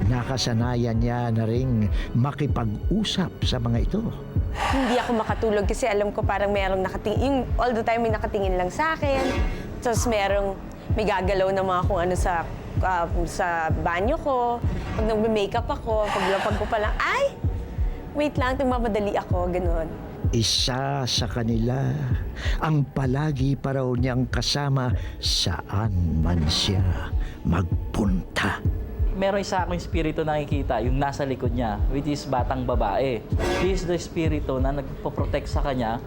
S13: nakasanayan niya na ring makipag-usap sa mga ito.
S15: Hindi ako makatulog kasi alam ko parang merong nakatingin, all the time may nakatingin lang sa akin. Tapos may gagalaw na mga kung ano sa banyo ko. Pag nagme-makeup ako, paglapag ko pa lang, ay! Wait lang, mamadali ako, gano'n.
S13: Isa sa kanila ang palagi pa raw niyang kasama saan man siya magpunta.
S23: Meron isa akong espiritu nakikita, yung nasa likod niya, which is batang babae. He is the espiritu na nagpo-protect sa kanya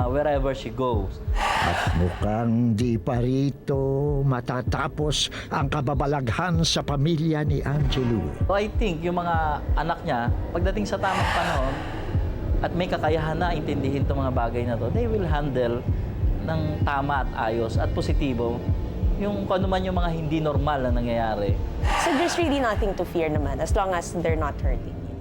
S23: wherever she goes.
S13: At mukhang di pa rito matatapos ang kababalaghan sa pamilya ni Angelo.
S23: So I think yung mga anak niya, pagdating sa tamang panahon, at may kakayahan na intindihin itong mga bagay na to, they will handle ng tama at ayos at positibo yung kung ano man yung mga hindi normal na nangyayari.
S15: So there's really nothing to fear naman as long as they're not hurting you.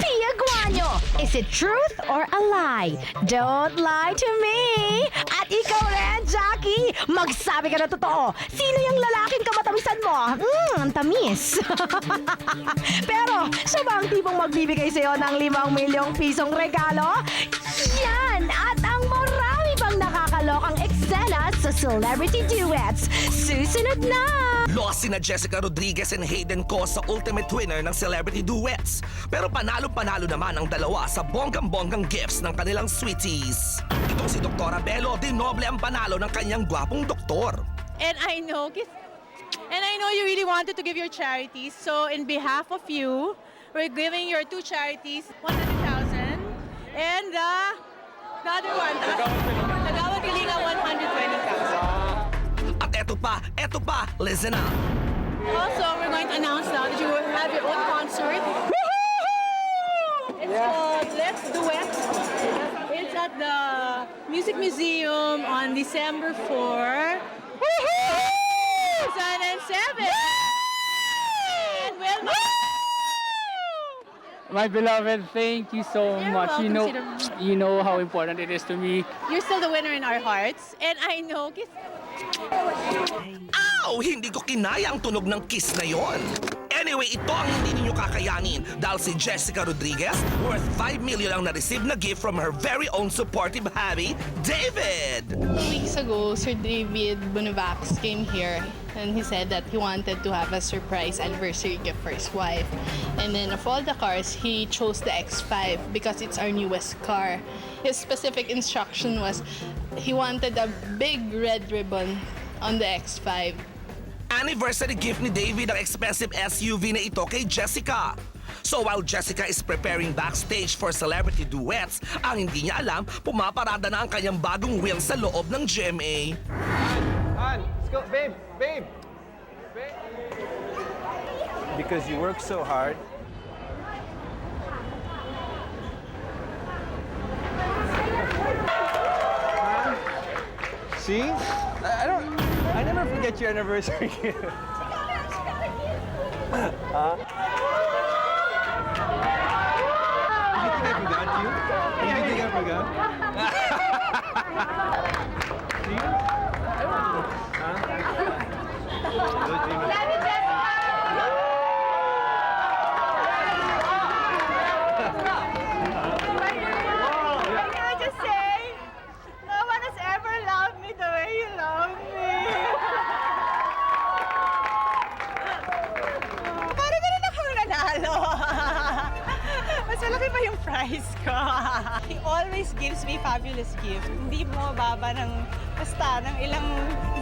S1: Pia Guanyo, is it truth or a lie? Don't lie to me! At ikaw rin, Jackie! Magsabi ka na totoo! Sino yung lalaking kamatamisan mo? Ang tamis! Pero, siya ba ang tipong magbibigay sa'yo ng 5 milyong pisong regalo? Yan! At ang marami pang nakakalokang eksena sa Celebrity Duets. Susunod na!
S6: Lost sina Jessica Rodriguez and Hayden Co sa ultimate winner ng Celebrity Duets. Pero panalo-panalo naman ang dalawa sa bonggang-bonggang gifts ng kanilang sweeties. Itong si Dr. Abelo, dinoble ang panalo ng kanyang gwapong doktor.
S3: And I know you really wanted to give your charities. So in behalf of you, we're giving your 2 charities 100,000 and the other one, Tagawad Kalinga 120,000.
S6: At eto pa, listen up.
S3: Also, we're going to announce now that you will have your own concert. It's called Let's Duet. It's at the Music Museum on December 4, 2007. And well,
S10: My beloved, thank you so much.
S3: welcome,
S10: You know how important it is to me.
S3: you're still the winner in our hearts. And I know,
S6: Ow! Hindi ko kinaya ang tunog ng kiss na yon. Anyway, ito ang hindi ninyo kakayanin dahil si Jessica Rodriguez worth 5 million ang na-receive na gift from her very own supportive hubby, David!
S24: 2 weeks ago, Sir David Bonavax came here and he said that he wanted to have a surprise anniversary gift for his wife. And then of all the cars, he chose the X5 because it's our newest car. His specific instruction was he wanted a big red ribbon on the X5.
S6: Anniversary gift ni David ang expensive SUV na ito kay Jessica. So while Jessica is preparing backstage for Celebrity Duets, ang hindi niya alam, pumaparada na ang kanyang bagong wheel sa loob ng GMA.
S17: go, babe, babe. Because you work so hard. See? I never forget your anniversary gift. Huh? You think I forgot you? You think I forgot? See? Good, Gina.
S3: Can I just say, no one has ever loved me the way you love me. Parang ganun akong nanalo. Mas malaki pa yung prize ko. He always gives me fabulous gift. Hindi mo mababa ng basta ng ilang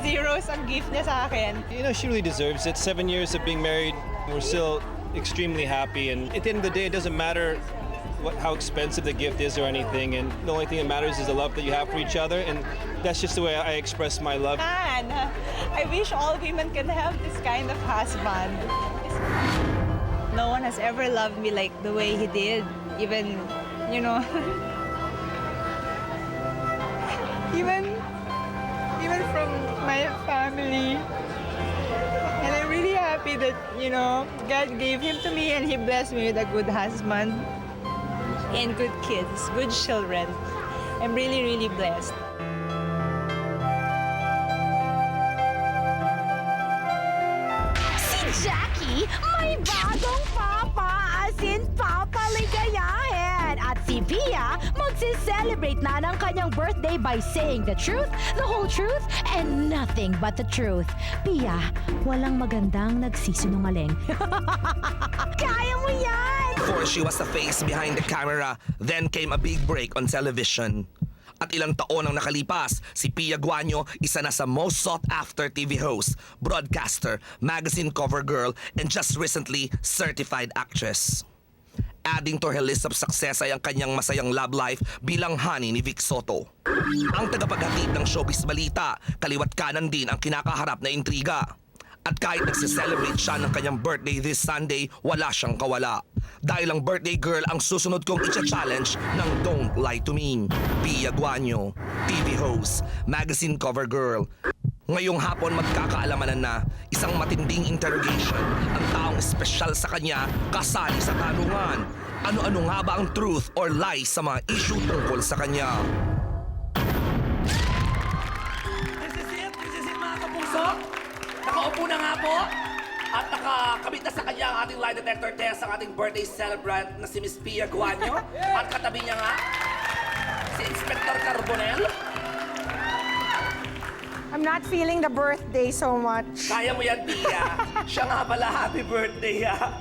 S3: zeros ang gift niya sa akin.
S17: You know, she really deserves it. 7 years of being married, we're still extremely happy. And at the end of the day, it doesn't matter how expensive the gift is or anything. And the only thing that matters is the love that you have for each other. And that's just the way I express my love.
S3: Man, I wish all women can have this kind of husband. No one has ever loved me like the way he did. Even, you know, even from my family. And I'm really happy that, you know, God gave him to me and he blessed me with a good husband and good kids, good children. I'm really, really blessed.
S1: Si Jackie may bagong papa, as in papaligayahin. At si Pia magse-celebrate na ng kanyang birthday by saying the truth, the whole truth, and nothing but the truth. Pia, walang magandang nagsisinungaling. Kaya mo yan!
S6: Before she was the face behind the camera, then came a big break on television. At ilang taon ang nakalipas, si Pia Guanyo isa na sa most sought-after TV host, broadcaster, magazine cover girl, and just recently, certified actress. Adding to her list of success ay ang kanyang masayang love life bilang honey ni Vic Soto. Ang tagapaghatid ng showbiz balita, kaliwat kanan din ang kinakaharap na intriga. At kahit nagse-celebrate siya ng kanyang birthday this Sunday, wala siyang kawala. Dahil ang birthday girl ang susunod kong i-challenge ng Don't Lie to Me. Pia Guanyo, TV host, magazine cover girl. Ngayong hapon magkakaalamanan na isang matinding interrogation ang taong espesyal sa kanya kasali sa tanungan. Ano-ano nga ba ang truth or lie sa mga issue tungkol sa kanya? This is it mga kapuso. Nakaupo na nga po at nakakabit na sa kanya ang ating lie detector test ang ating birthday celebrant na si Miss Pia Guanyo. At katabi niya nga si Inspector Carbonell.
S3: I'm not feeling the birthday so much.
S6: Kaya mo yan, Pia. Siya nga pala, happy birthday, ha?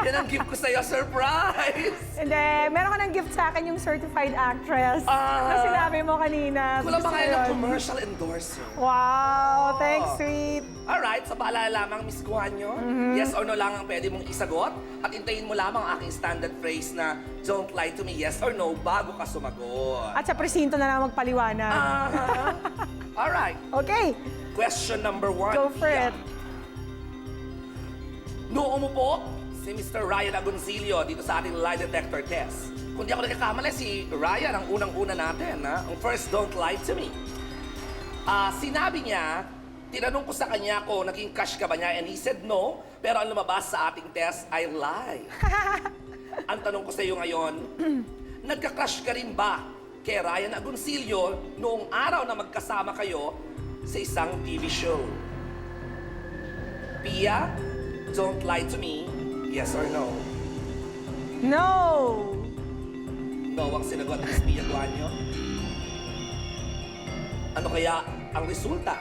S6: Yan ang gift ko sa'yo, surprise!
S3: Hindi, meron ka ng gift sa akin yung certified actress. Na sinabi mo kanina.
S6: Wala ba
S3: Gusto
S6: kayo
S3: yun.
S6: ng commercial endorser?
S3: Wow, thanks, sweet.
S6: Alright, sa paalala lamang, Miss Guanyo, yes or no lang ang pwede mong isagot at intayin mo lamang ang aking standard phrase na don't lie to me, yes or no, bago ka sumagot.
S3: At sa presinto na lang magpaliwanag.
S6: Alright.
S3: Okay.
S6: Question number 1.
S3: Go for it.
S6: Noo mo po si Mr. Ryan Agoncillo dito sa ating lie detector test. Kung di ako nagkakamali, si Ryan ang unang-una natin, ha? Ang first, don't lie to me. Sinabi niya, tinanong ko sa kanya kung naging crush ka ba niya and he said no, pero ang lumabas sa ating test ay lie. Ang tanong ko sa iyo ngayon, nagka-crush ka rin ba kay Ryan Agoncillo noong araw na magkasama kayo sa isang TV show? Pia, don't lie to me, yes or no?
S3: No!
S6: No ang sinagot ni Pia Guanyo. Ano kaya ang resulta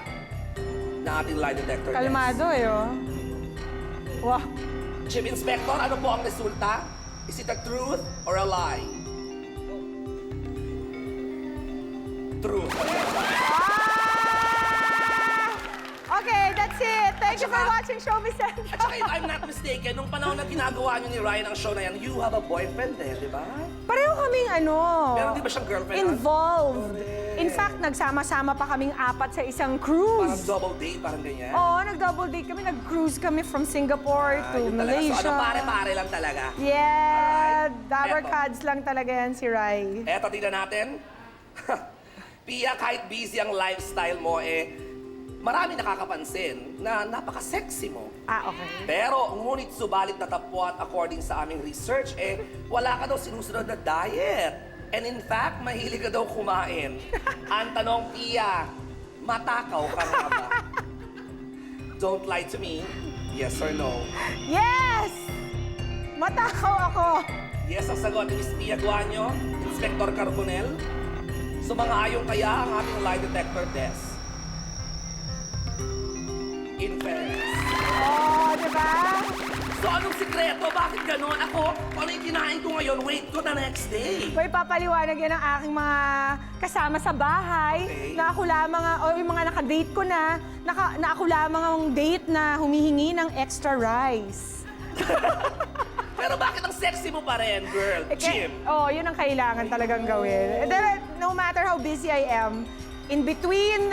S6: ng ating lie detector test?
S3: Kalmado eh, oh. Wow.
S6: Chief Inspector, ano po ang resulta? Is it a truth or a lie? Truth.
S3: Okay, that's it. Thank Thank you for watching Showbiz Central.
S6: At saka if I'm not mistaken, nung panahon na ginagawa niyo ni Ryan ang show na yan, you have a boyfriend eh, di ba?
S3: Pareho kaming
S6: Pero di ba siyang girlfriend?
S3: involved. In fact, nagsama-sama pa kaming 4 sa isang
S6: Parang
S3: cruise.
S6: double date, parang ganyan.
S3: Oo, nag-double date kami. Nag-cruise kami from Singapore to
S6: Yun talaga.
S3: Malaysia.
S6: So ano, pare-pare lang talaga.
S3: Yeah, Dabber
S6: Eto.
S3: Cards lang talaga yan si Rai.
S6: Eto, tingnan natin. Pia, kahit busy ang lifestyle mo, marami nakakapansin na napaka-sexy mo.
S3: Okay.
S6: Pero, ngunit subalit natapwat according sa aming research, wala ka daw sinusunod na diet. And in fact, mahilig ka daw kumain. Ang tanong, Pia, matakaw ka nga ba? Don't lie to me. Yes or no?
S3: Yes! Matakaw ako.
S6: Yes ang sagot ni Miss Pia Guanyo, Inspector Carbonel. Sumang-ayong kaya ang ating lie detector test. In fairness.
S3: Oh, di ba?
S6: So anong sikreto? Bakit ganon? Ako, ano yung kinain ko ngayon, wait ko the next day.
S3: May papaliwanag yan ang aking mga kasama sa bahay.
S6: Okay.
S3: Na ako lamang, o yung mga nakadate ko na ako lamang ang date na humihingi ng extra rice.
S6: Pero bakit ang sexy mo pa rin, girl? Jim.
S3: Yun ang kailangan talagang gawin. And then, no matter how busy I am, in between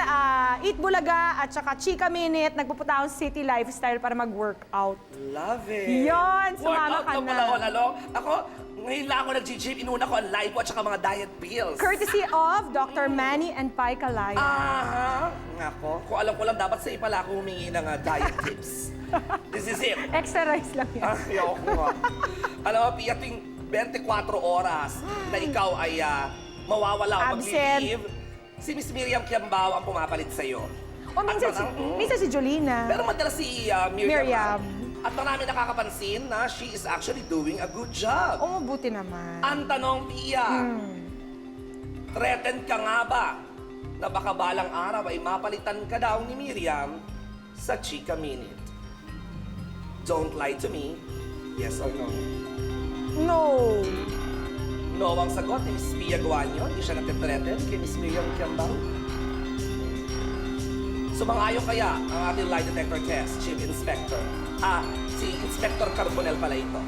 S3: Eat Bulaga at saka Chika Minute, nagpupunta ako sa City Lifestyle para mag-workout.
S6: Love it.
S3: Yun, sumama
S6: Workout
S3: ka
S6: ka
S3: na.
S6: pala, Olalo. Ako, ngayon lang ako nag-gym, inuna ko ang live ko at saka mga diet pills.
S3: Courtesy of Dr. Manny and Pai Kalaya.
S6: Ngako, kung alam ko lang, dapat sa pala ako humingi ng diet tips. This is it.
S3: Extra rice lang yan.
S6: Ayoko nga. Alam mo, Pia, tuwing 24 oras na ikaw ay mawawala o
S3: Absent.
S6: mag-leave, si Miss Miriam Kiambao ang pumapalit sa'yo.
S3: O minsan si Jolina.
S6: Pero madalas si Miriam.
S3: Miriam.
S6: At marami nakakapansin na she is actually doing a good job.
S3: Oo, buti naman.
S6: Ang tanong, Pia, threatened ka nga ba na baka balang araw ay mapalitan ka daw ni Miriam sa Chika Minute? Don't lie to me. Yes or no?
S3: No.
S6: No ang sagot ni Miss Pia Guanyo. Hindi siya nag-threaten kay Miss Miriam Kiambao. Sumang-ayon kaya ang ating lie detector test, Chief Inspector. Si Inspector Carbonel pala ito.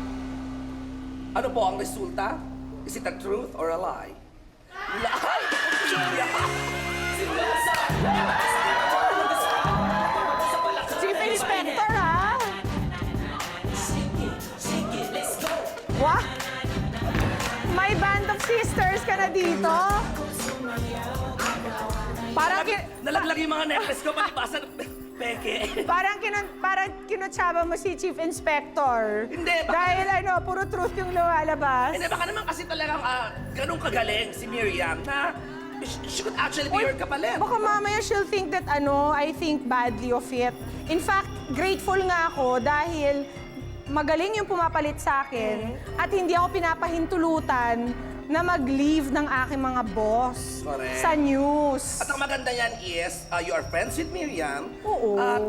S6: Ano po ang resulta? Is it a truth or a lie? Lie!
S3: Chief Inspector, ha? What? May band of sisters ka na dito? Parang
S6: Nalaglag yung mga necklace ko, malipasan peke.
S3: parang kinutsaba mo si Chief Inspector.
S6: Hindi,
S3: Dahil puro truth yung lumalabas.
S6: Hindi, baka naman kasi talagang ganun kagaling si Miriam na she could actually be your kapalit.
S3: Baka mamaya she'll think that I think badly of it. In fact, grateful nga ako dahil magaling yung pumapalit sa akin at hindi ako pinapahintulutan na mag-leave ng aking mga boss
S6: Correct.
S3: sa news.
S6: At ang maganda niyan is, you are friends with Miriam.
S3: Oo.
S6: At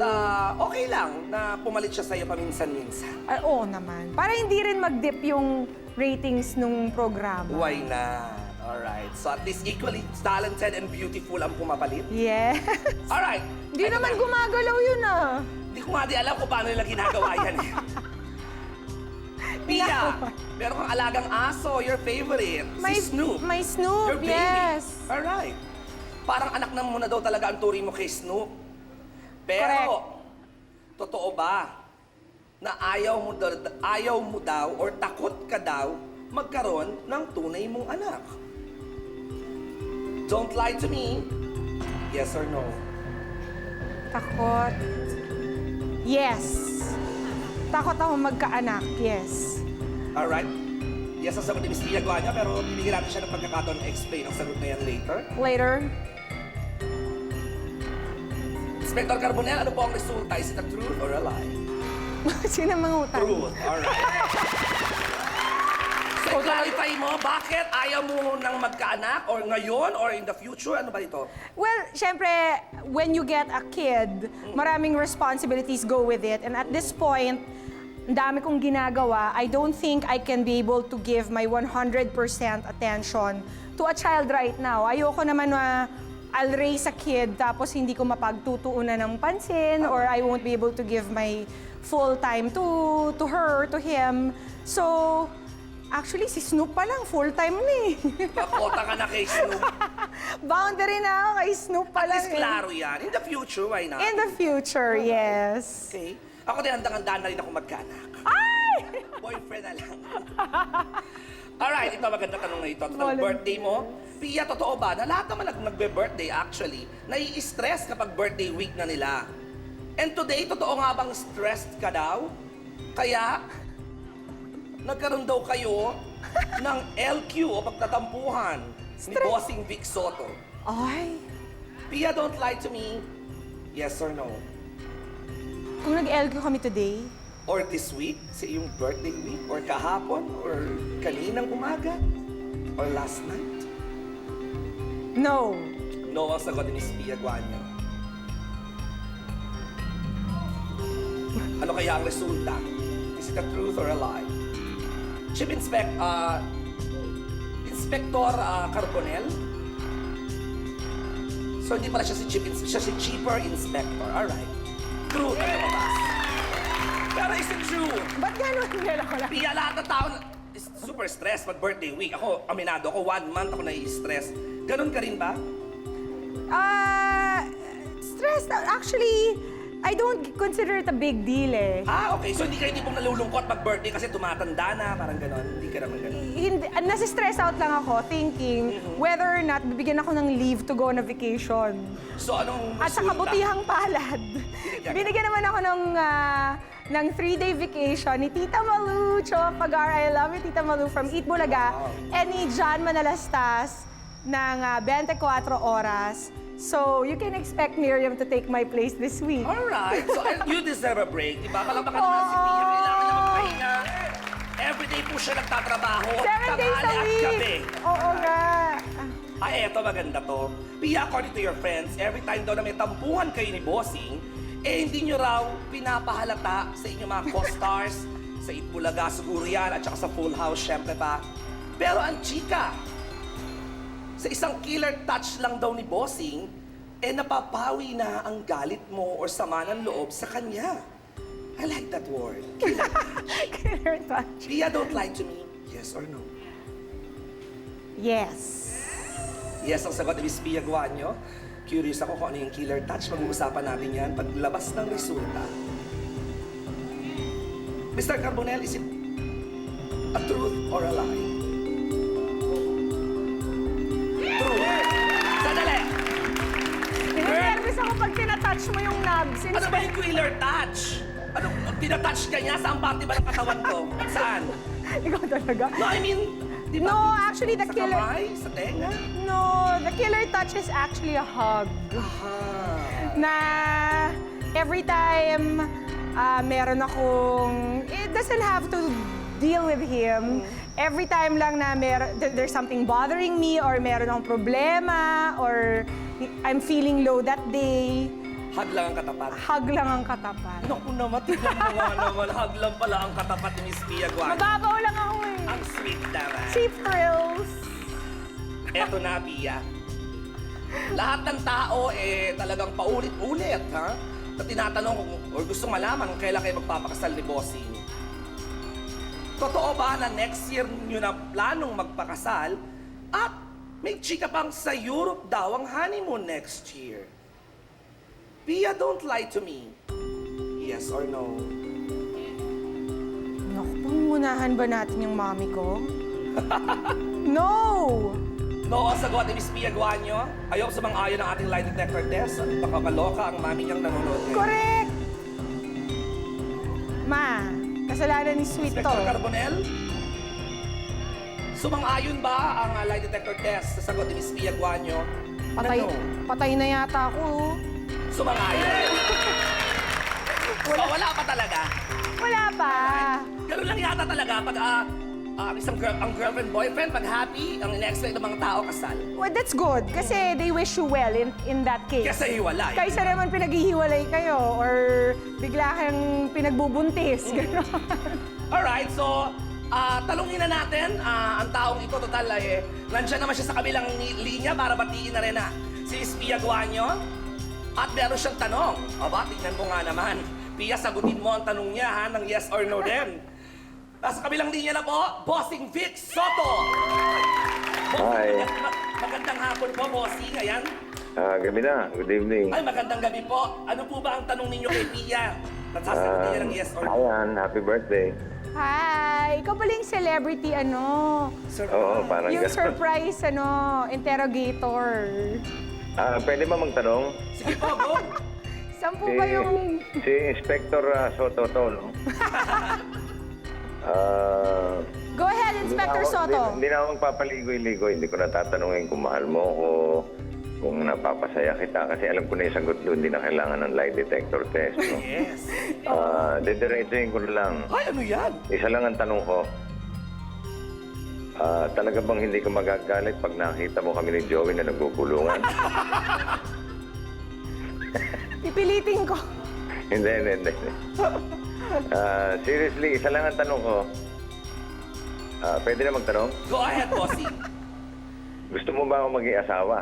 S6: okay lang na pumalit siya sa'yo paminsan-minsan.
S3: Ay, oo naman. Para hindi rin mag-dip yung ratings nung programa.
S6: Why not? Alright. So at least equally talented and beautiful ang pumapalit.
S3: Yes.
S6: Alright.
S3: Hindi naman gumagalaw yun
S6: Hindi ko nga di alam kung paano nila ginagawa yan eh. Pia, meron kang alagang aso, your favorite. Si Snoop.
S3: May Snoop,
S6: Your baby.
S3: yes.
S6: Alright. Parang anak na muna daw talaga ang turing mo kay Snoop. Pero, totoo ba na ayaw mo daw or takot ka daw magkaroon ng tunay mong anak? Don't lie to me. Yes or no?
S3: Takot. Yes. Takot ako magkaanak, yes.
S6: Alright. Yes, ang sagot ni Miss Pia Guanyo, pero bibigyan natin siya ng pagkakataon na explain ang sagot na yan later.
S3: Later.
S6: Inspector Carbonel, ano po ang resulta? Is it a truth or a lie?
S3: Sino mangutang?
S6: Truth. Alright. So, clarify mo, bakit ayaw mo nang magkaanak? Or ngayon? Or in the future? Ano ba ito?
S3: Well, syempre, when you get a kid, maraming responsibilities go with it. And at this point, ang dami kong ginagawa. I don't think I can be able to give my 100% attention to a child right now. Ayoko naman na I'll raise a kid tapos hindi ko mapagtutuunan ng pansin or I won't be able to give my full time to her, to him. So, actually, si Snoop pa lang, full time na eh.
S6: Pakota ka na kay Snoop.
S3: Boundary na ako kay Snoop pa
S6: At
S3: lang.
S6: least klaro yan. In the future, why not?
S3: In the future, yes.
S6: Okay. Ako din, handang-handa na rin ako magkaanak.
S3: Ay!
S6: Boyfriend na lang. Alright, ito maganda tanong na ito. Total birthday mo. Pia, totoo ba na lahat naman nagbe-birthday actually, nai-stress kapag birthday week na nila? And today, totoo nga bang stressed ka daw? Kaya, nagkaroon daw kayo ng LQ o pagtatampuhan ni Bossing Vic Soto.
S3: Ay.
S6: Pia, don't lie to me. Yes or no?
S3: Kung nag-LQ kami today,
S6: Or this week, sa iyong birthday week, or kahapon, or kaninang umaga, or last night?
S3: no.
S6: No ang sagot ni Miss Pia Guanyo. Ano kaya ang resulta? Is it a truth or a lie? Chief Inspector Carbonel? So hindi pala siya si siya si Cheaper Inspector. Alright. Truth ang lumabas. Pero is it true?
S3: Ba't gano'n? Nila ko lang.
S6: Pia, lahat ng tao is super stressed pag birthday week. Ako, aminado ako, 1 month ako nai-stress. Ganon ka rin ba?
S3: Stressed out. Actually, I don't consider it a big deal eh.
S6: Ah, okay. So hindi kayo tipong nalulungkot pag birthday kasi tumatanda na, parang ganon. Hindi ka naman ganon.
S3: Hindi, nasa-stress out lang ako thinking whether or not bibigyan ako ng leave to go on a vacation.
S6: So anong
S3: At sa kabutihang palad, binigyan naman ako ng 3-day vacation ni Tita Malu, Choa Pagar, I love you, Tita Malu, from Eat Bulaga, and ni John Manalastas ng 24 oras. So, you can expect Miriam to take my place this week.
S6: Alright. So you deserve a break, di ba? Kalabaka naman si Pia, kailangan niya magpahinga. Everyday po siya nagtatrabaho.
S3: 7 days a
S6: tanghali at
S3: week!
S6: gabi.
S3: Oo nga.
S6: Ay, eto maganda to. Pia, according to your friends, every time daw na may tampuhan kayo ni Bossing, eh hindi nyo raw pinapahalata sa inyong mga co-stars, sa Eat Bulaga siguro yan, at saka sa Full House, syempre pa. Pero ang chika, sa isang killer touch lang daw ni Bossing, eh napapawi na ang galit mo or sama ng loob sa kanya. I like that word. Killer touch.
S3: Killer touch.
S6: Pia, don't lie to me. Yes or no?
S3: Yes.
S6: Yes, ang sagot ni Miss Pia Guanyo. Curious ako kung ano yung killer touch. Mag-uusapan natin yan paglabas ng resulta. Mr. Carbonel, is it a truth or a lie? Truth. Sandali!
S3: Nervous ako pag tinatouch mo yung knobs.
S6: Ano ba yung killer touch? Ano, tinatouch ka niya? Saan parte ba ng katawan ko? Saan?
S3: Ikaw talaga?
S6: No, I mean, di ba?
S3: No, actually, the
S6: sa
S3: killer...
S6: kamay? Sa tenga?
S3: No, the killer touch is actually a hug. Na every time meron akong... It doesn't have to deal with him. Every time lang na there's something bothering me or meron akong problema or I'm feeling low that day,
S6: Hug lang ang katapat.
S3: hug lang ang katapat.
S6: Naku naman, tignan mo nga naman. Hug lang pala ang katapat ni Miss Pia Guanyo.
S3: Mababaw lang ako eh.
S6: Ang sweet naman.
S3: Cheap thrills.
S6: Eto na, Pia. Lahat ng tao, talagang paulit-ulit, ha? Na tinatanong kung, or gusto malaman kung kailan kayo magpapakasal ni Bossing. Totoo ba na next year nyo na planong magpakasal at may chika pang sa Europe daw ang honeymoon next year? Pia, don't lie to me. Yes or no?
S3: Naku, pangunahan ba natin yung mami ko? No!
S6: No, ang sagot ni Miss Pia Guanyo. Ayaw sa mga ayon ng ating lie detector test. Baka maloka ang mami niyang nanonood ngayon.
S3: Correct! Ma, kasalanan ni Sweet to.
S6: Inspector Carbonel? Sumang-ayon ba ang lie detector test sa sagot ni Miss Pia Guanyo?
S3: Patay na yata ako.
S6: Sumang-ayon. So, wala pa talaga?
S3: Wala pa.
S6: Ganun lang yata talaga pag ang girlfriend-boyfriend, pag happy, ang in-expect ng mga tao kasal.
S3: Well, that's good. Kasi they wish you well in that case.
S6: Kaysa hiwalay.
S3: Kaysa naman pinaghihiwalay kayo or bigla kang pinagbubuntis. Gano'n.
S6: Alright, so, talungin na natin ang taong ito. Total, nandiyan naman siya sa kabilang linya para batiin na rin na si Pia Guanyo. At meron siyang tanong. Aba, tingnan mo nga naman. Pia, sagutin mo ang tanong niya ha, ng yes or no din. Nasa kabilang linya na po, Bossing Vic Soto.
S5: Hi.
S6: Magandang hapon po, Bossing. Ayan.
S5: Gabi na. Good evening.
S6: Ay, magandang gabi po. Ano po ba ang tanong ninyo kay Pia? Sasagutin niya ng yes or no?
S5: Ayan, happy birthday.
S3: Hi! Ikaw pala yung celebrity,
S5: Oo, parang
S3: yung
S5: ganun.
S3: surprise, interrogator.
S5: Pwede ba magtanong?
S6: Sige po, go.
S3: Saan po ba yung...
S5: Si Inspector Soto to, no?
S3: Go ahead, Inspector Soto.
S5: Hindi na ako magpapaligoy-ligoy. Hindi ko natatanungin kung mahal mo ko, kung napapasaya kita. Kasi alam ko na yung sagot doon, hindi na kailangan ng lie detector test, no?
S6: Yes.
S5: Didiretsuhin ko na lang.
S6: Ay, ano yan?
S5: Isa lang ang tanong ko. Talaga bang hindi ka magagalit pag nakita mo kami ni Joey na nagpupulungan?
S3: Pipilitin ko.
S5: Hindi. Seriously, isa lang ang tanong ko. Pwede na magtanong?
S6: Go ahead, Bossing.
S5: Gusto mo ba ako maging asawa?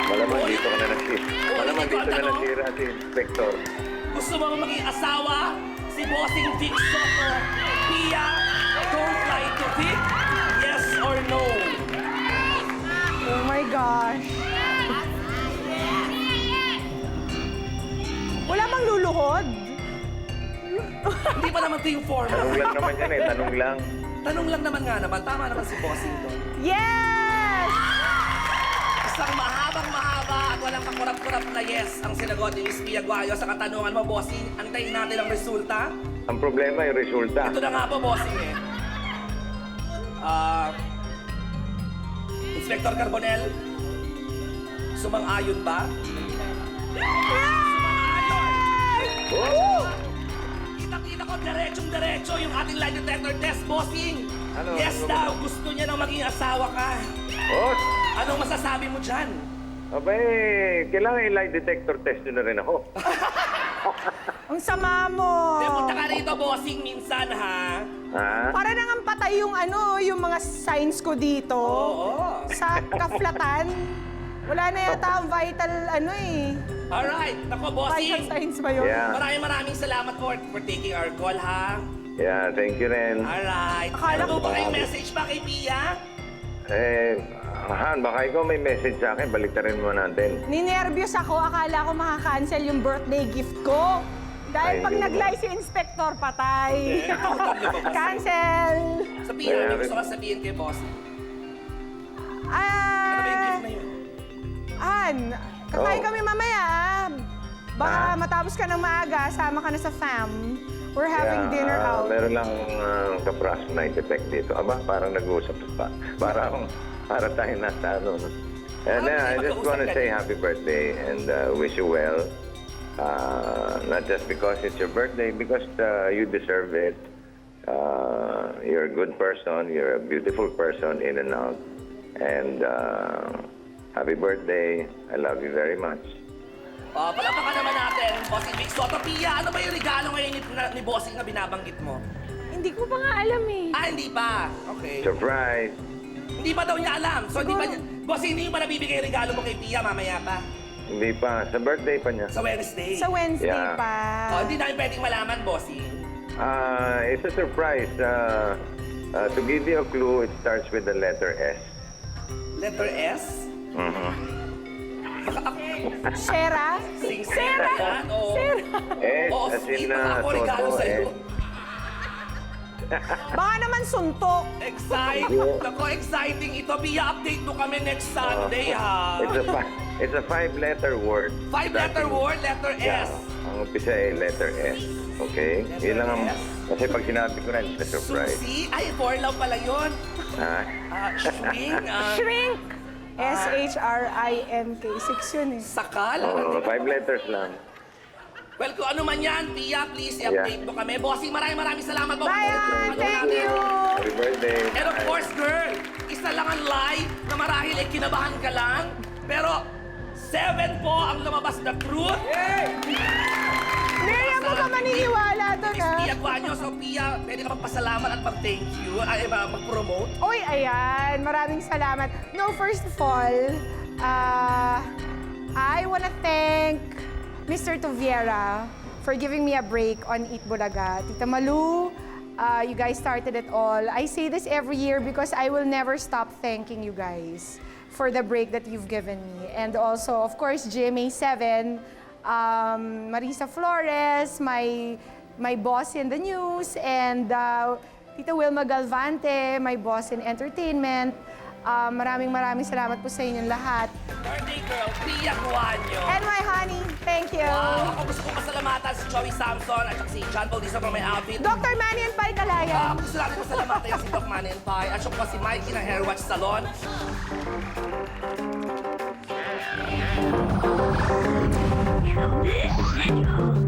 S5: Malamang dito ka na nasira. Malamang dito na nasira si Inspector.
S6: Gusto mo maging asawa? Si Bossing Vic Soto. Pia, don't lie to Vic. Yes or no?
S3: Oh my gosh. Wala bang luluhod?
S6: Hindi pa naman ito yung format.
S5: Tanong lang naman yan eh, tanong lang.
S6: Tanong lang naman nga naman. Tama naman si Bossing doon.
S3: Yes!
S6: Isang mahaba at walang kakurap-kurap na yes ang sinagot ni Miss Pia Guayo sa katanungan mo, Bossing. Antayin natin ang resulta.
S5: Ang problema yung resulta.
S6: Ito na nga po, Bossing eh. Inspector Carbonel, sumang-ayon ba? Kita-kita ko, diretsong-diretso yung ating lie detector test, Bossing.
S5: Ano?
S6: Yes
S5: Ano
S6: daw,
S5: ba?
S6: gusto niya na maging asawa ka.
S5: Oh!
S6: Anong masasabi mo dyan?
S5: Abay, kailangan i-lie detector test nyo na rin ako.
S3: Ang sama mo.
S6: Punta ka rito, Bossing, minsan ha.
S5: Ha?
S3: Para nang patay yung yung mga signs ko dito.
S6: Oo.
S3: Sa kaflatan. Wala na yata ang vital
S6: Alright, nako, Bossing.
S3: Vital signs ba yun?
S5: Yeah.
S6: Maraming salamat for taking our call, ha?
S5: Yeah, thank you rin.
S6: Alright.
S3: Akala
S6: Ano
S3: ko
S6: ba kayong message pa kay Pia?
S5: Han, baka ikaw may message sa akin, baliktarin mo natin.
S3: Ninervyos ako. Akala ko makakancel yung birthday gift ko. Dahil
S5: Ay,
S3: pag
S5: hindi
S3: nag-lie si Inspector, patay. Cancel!
S6: Sa Pia, ano gusto ka sabihin kay Bossing? Ano ba yung gift na yun?
S3: Han, kakain
S5: Oh.
S3: kami mamaya. Baka matapos ka ng maaga, sama ka na sa fam. We're having dinner out.
S5: Meron lang kapras night effect dito. Aba, parang nag-uusap pa. Para tayo nasa ano. And I just want to say happy birthday and wish you well. Not just because it's your birthday, because you deserve it. You're a good person. You're a beautiful person in and out. And happy birthday. I love you very much.
S6: Palapakan naman natin, Bossing Vic Soto. Pia, ano ba yung regalo ngayon ni Bossing na binabanggit mo?
S3: Hindi ko pa nga alam eh.
S6: Hindi pa. Okay.
S5: Surprise!
S6: Hindi pa daw niya alam. So, hindi pa niya... Bossing, hindi mo pa nabibigay yung regalo mo kay Pia mamaya pa?
S5: Hindi pa. Sa birthday pa niya.
S6: Sa Wednesday?
S3: Sa Wednesday
S5: Yeah.
S3: pa.
S6: Hindi namin pwedeng malaman, Bossing.
S5: It's a surprise. To give you a clue, it starts with the letter S.
S6: Letter S?
S3: Sera?
S6: Sera yan, oo.
S5: S
S6: Oo,
S5: as in
S6: sweet. Ako regalo
S5: Soto,
S6: sa'yo.
S5: S.
S3: Baka naman suntok.
S6: Exciting. Ako, exciting ito. Pia, update mo kami next Sunday, ha?
S5: It's a five-letter word.
S6: Five-letter word, letter
S5: Yeah.
S6: S.
S5: Ang umpisa ay letter S. Okay? Yun lang ang... Kasi pag sinabi ko na, it's a surprise.
S6: Susi? Ay, for love pala yun.
S5: Ha?
S6: Shrink.
S3: Shrink! S-H-R-I-N-K. 6 yun eh.
S6: Sakal.
S5: Oh, 5 letters lang.
S6: Well, kung ano man yan, Pia, please i-update mo kami. Bossing, maraming salamat po.
S3: Ryan, thank you!
S5: Happy birthday.
S6: And of course, girl, isa lang ang lie na marahil ay kinabahan ka lang. Pero 7 po ang lumabas na truth.
S3: Miriam, huwag ka maniniwala doon,
S6: Miss
S3: ha?
S6: Pia Guanyo. So, Pia, pwede ka magpasalamat at mag-thank you, mag-promote.
S3: Oy, ayan. Maraming salamat. No, first of all, I wanna thank Mr. Tuviera for giving me a break on Eat Bulaga. Tita Malu, you guys started it all. I say this every year because I will never stop thanking you guys for the break that you've given me. And also, of course, GMA7, Marisa Flores, my boss in the news, and Tita Wilma Galvante, my boss in entertainment. Maraming salamat po sa inyong lahat.
S6: Birthday girl, Pia Guanyo.
S3: And my honey, thank you.
S6: Wow, ako gusto ko pasalamatan si Joey Samson at saka si John Bautista for my outfit.
S3: Dr. Manny and Pai Kalaya.
S6: Gusto natin pasalamatan yung si Doc Manny and Pai at saka si Mikey ng Hair Watch Salon.
S2: Show.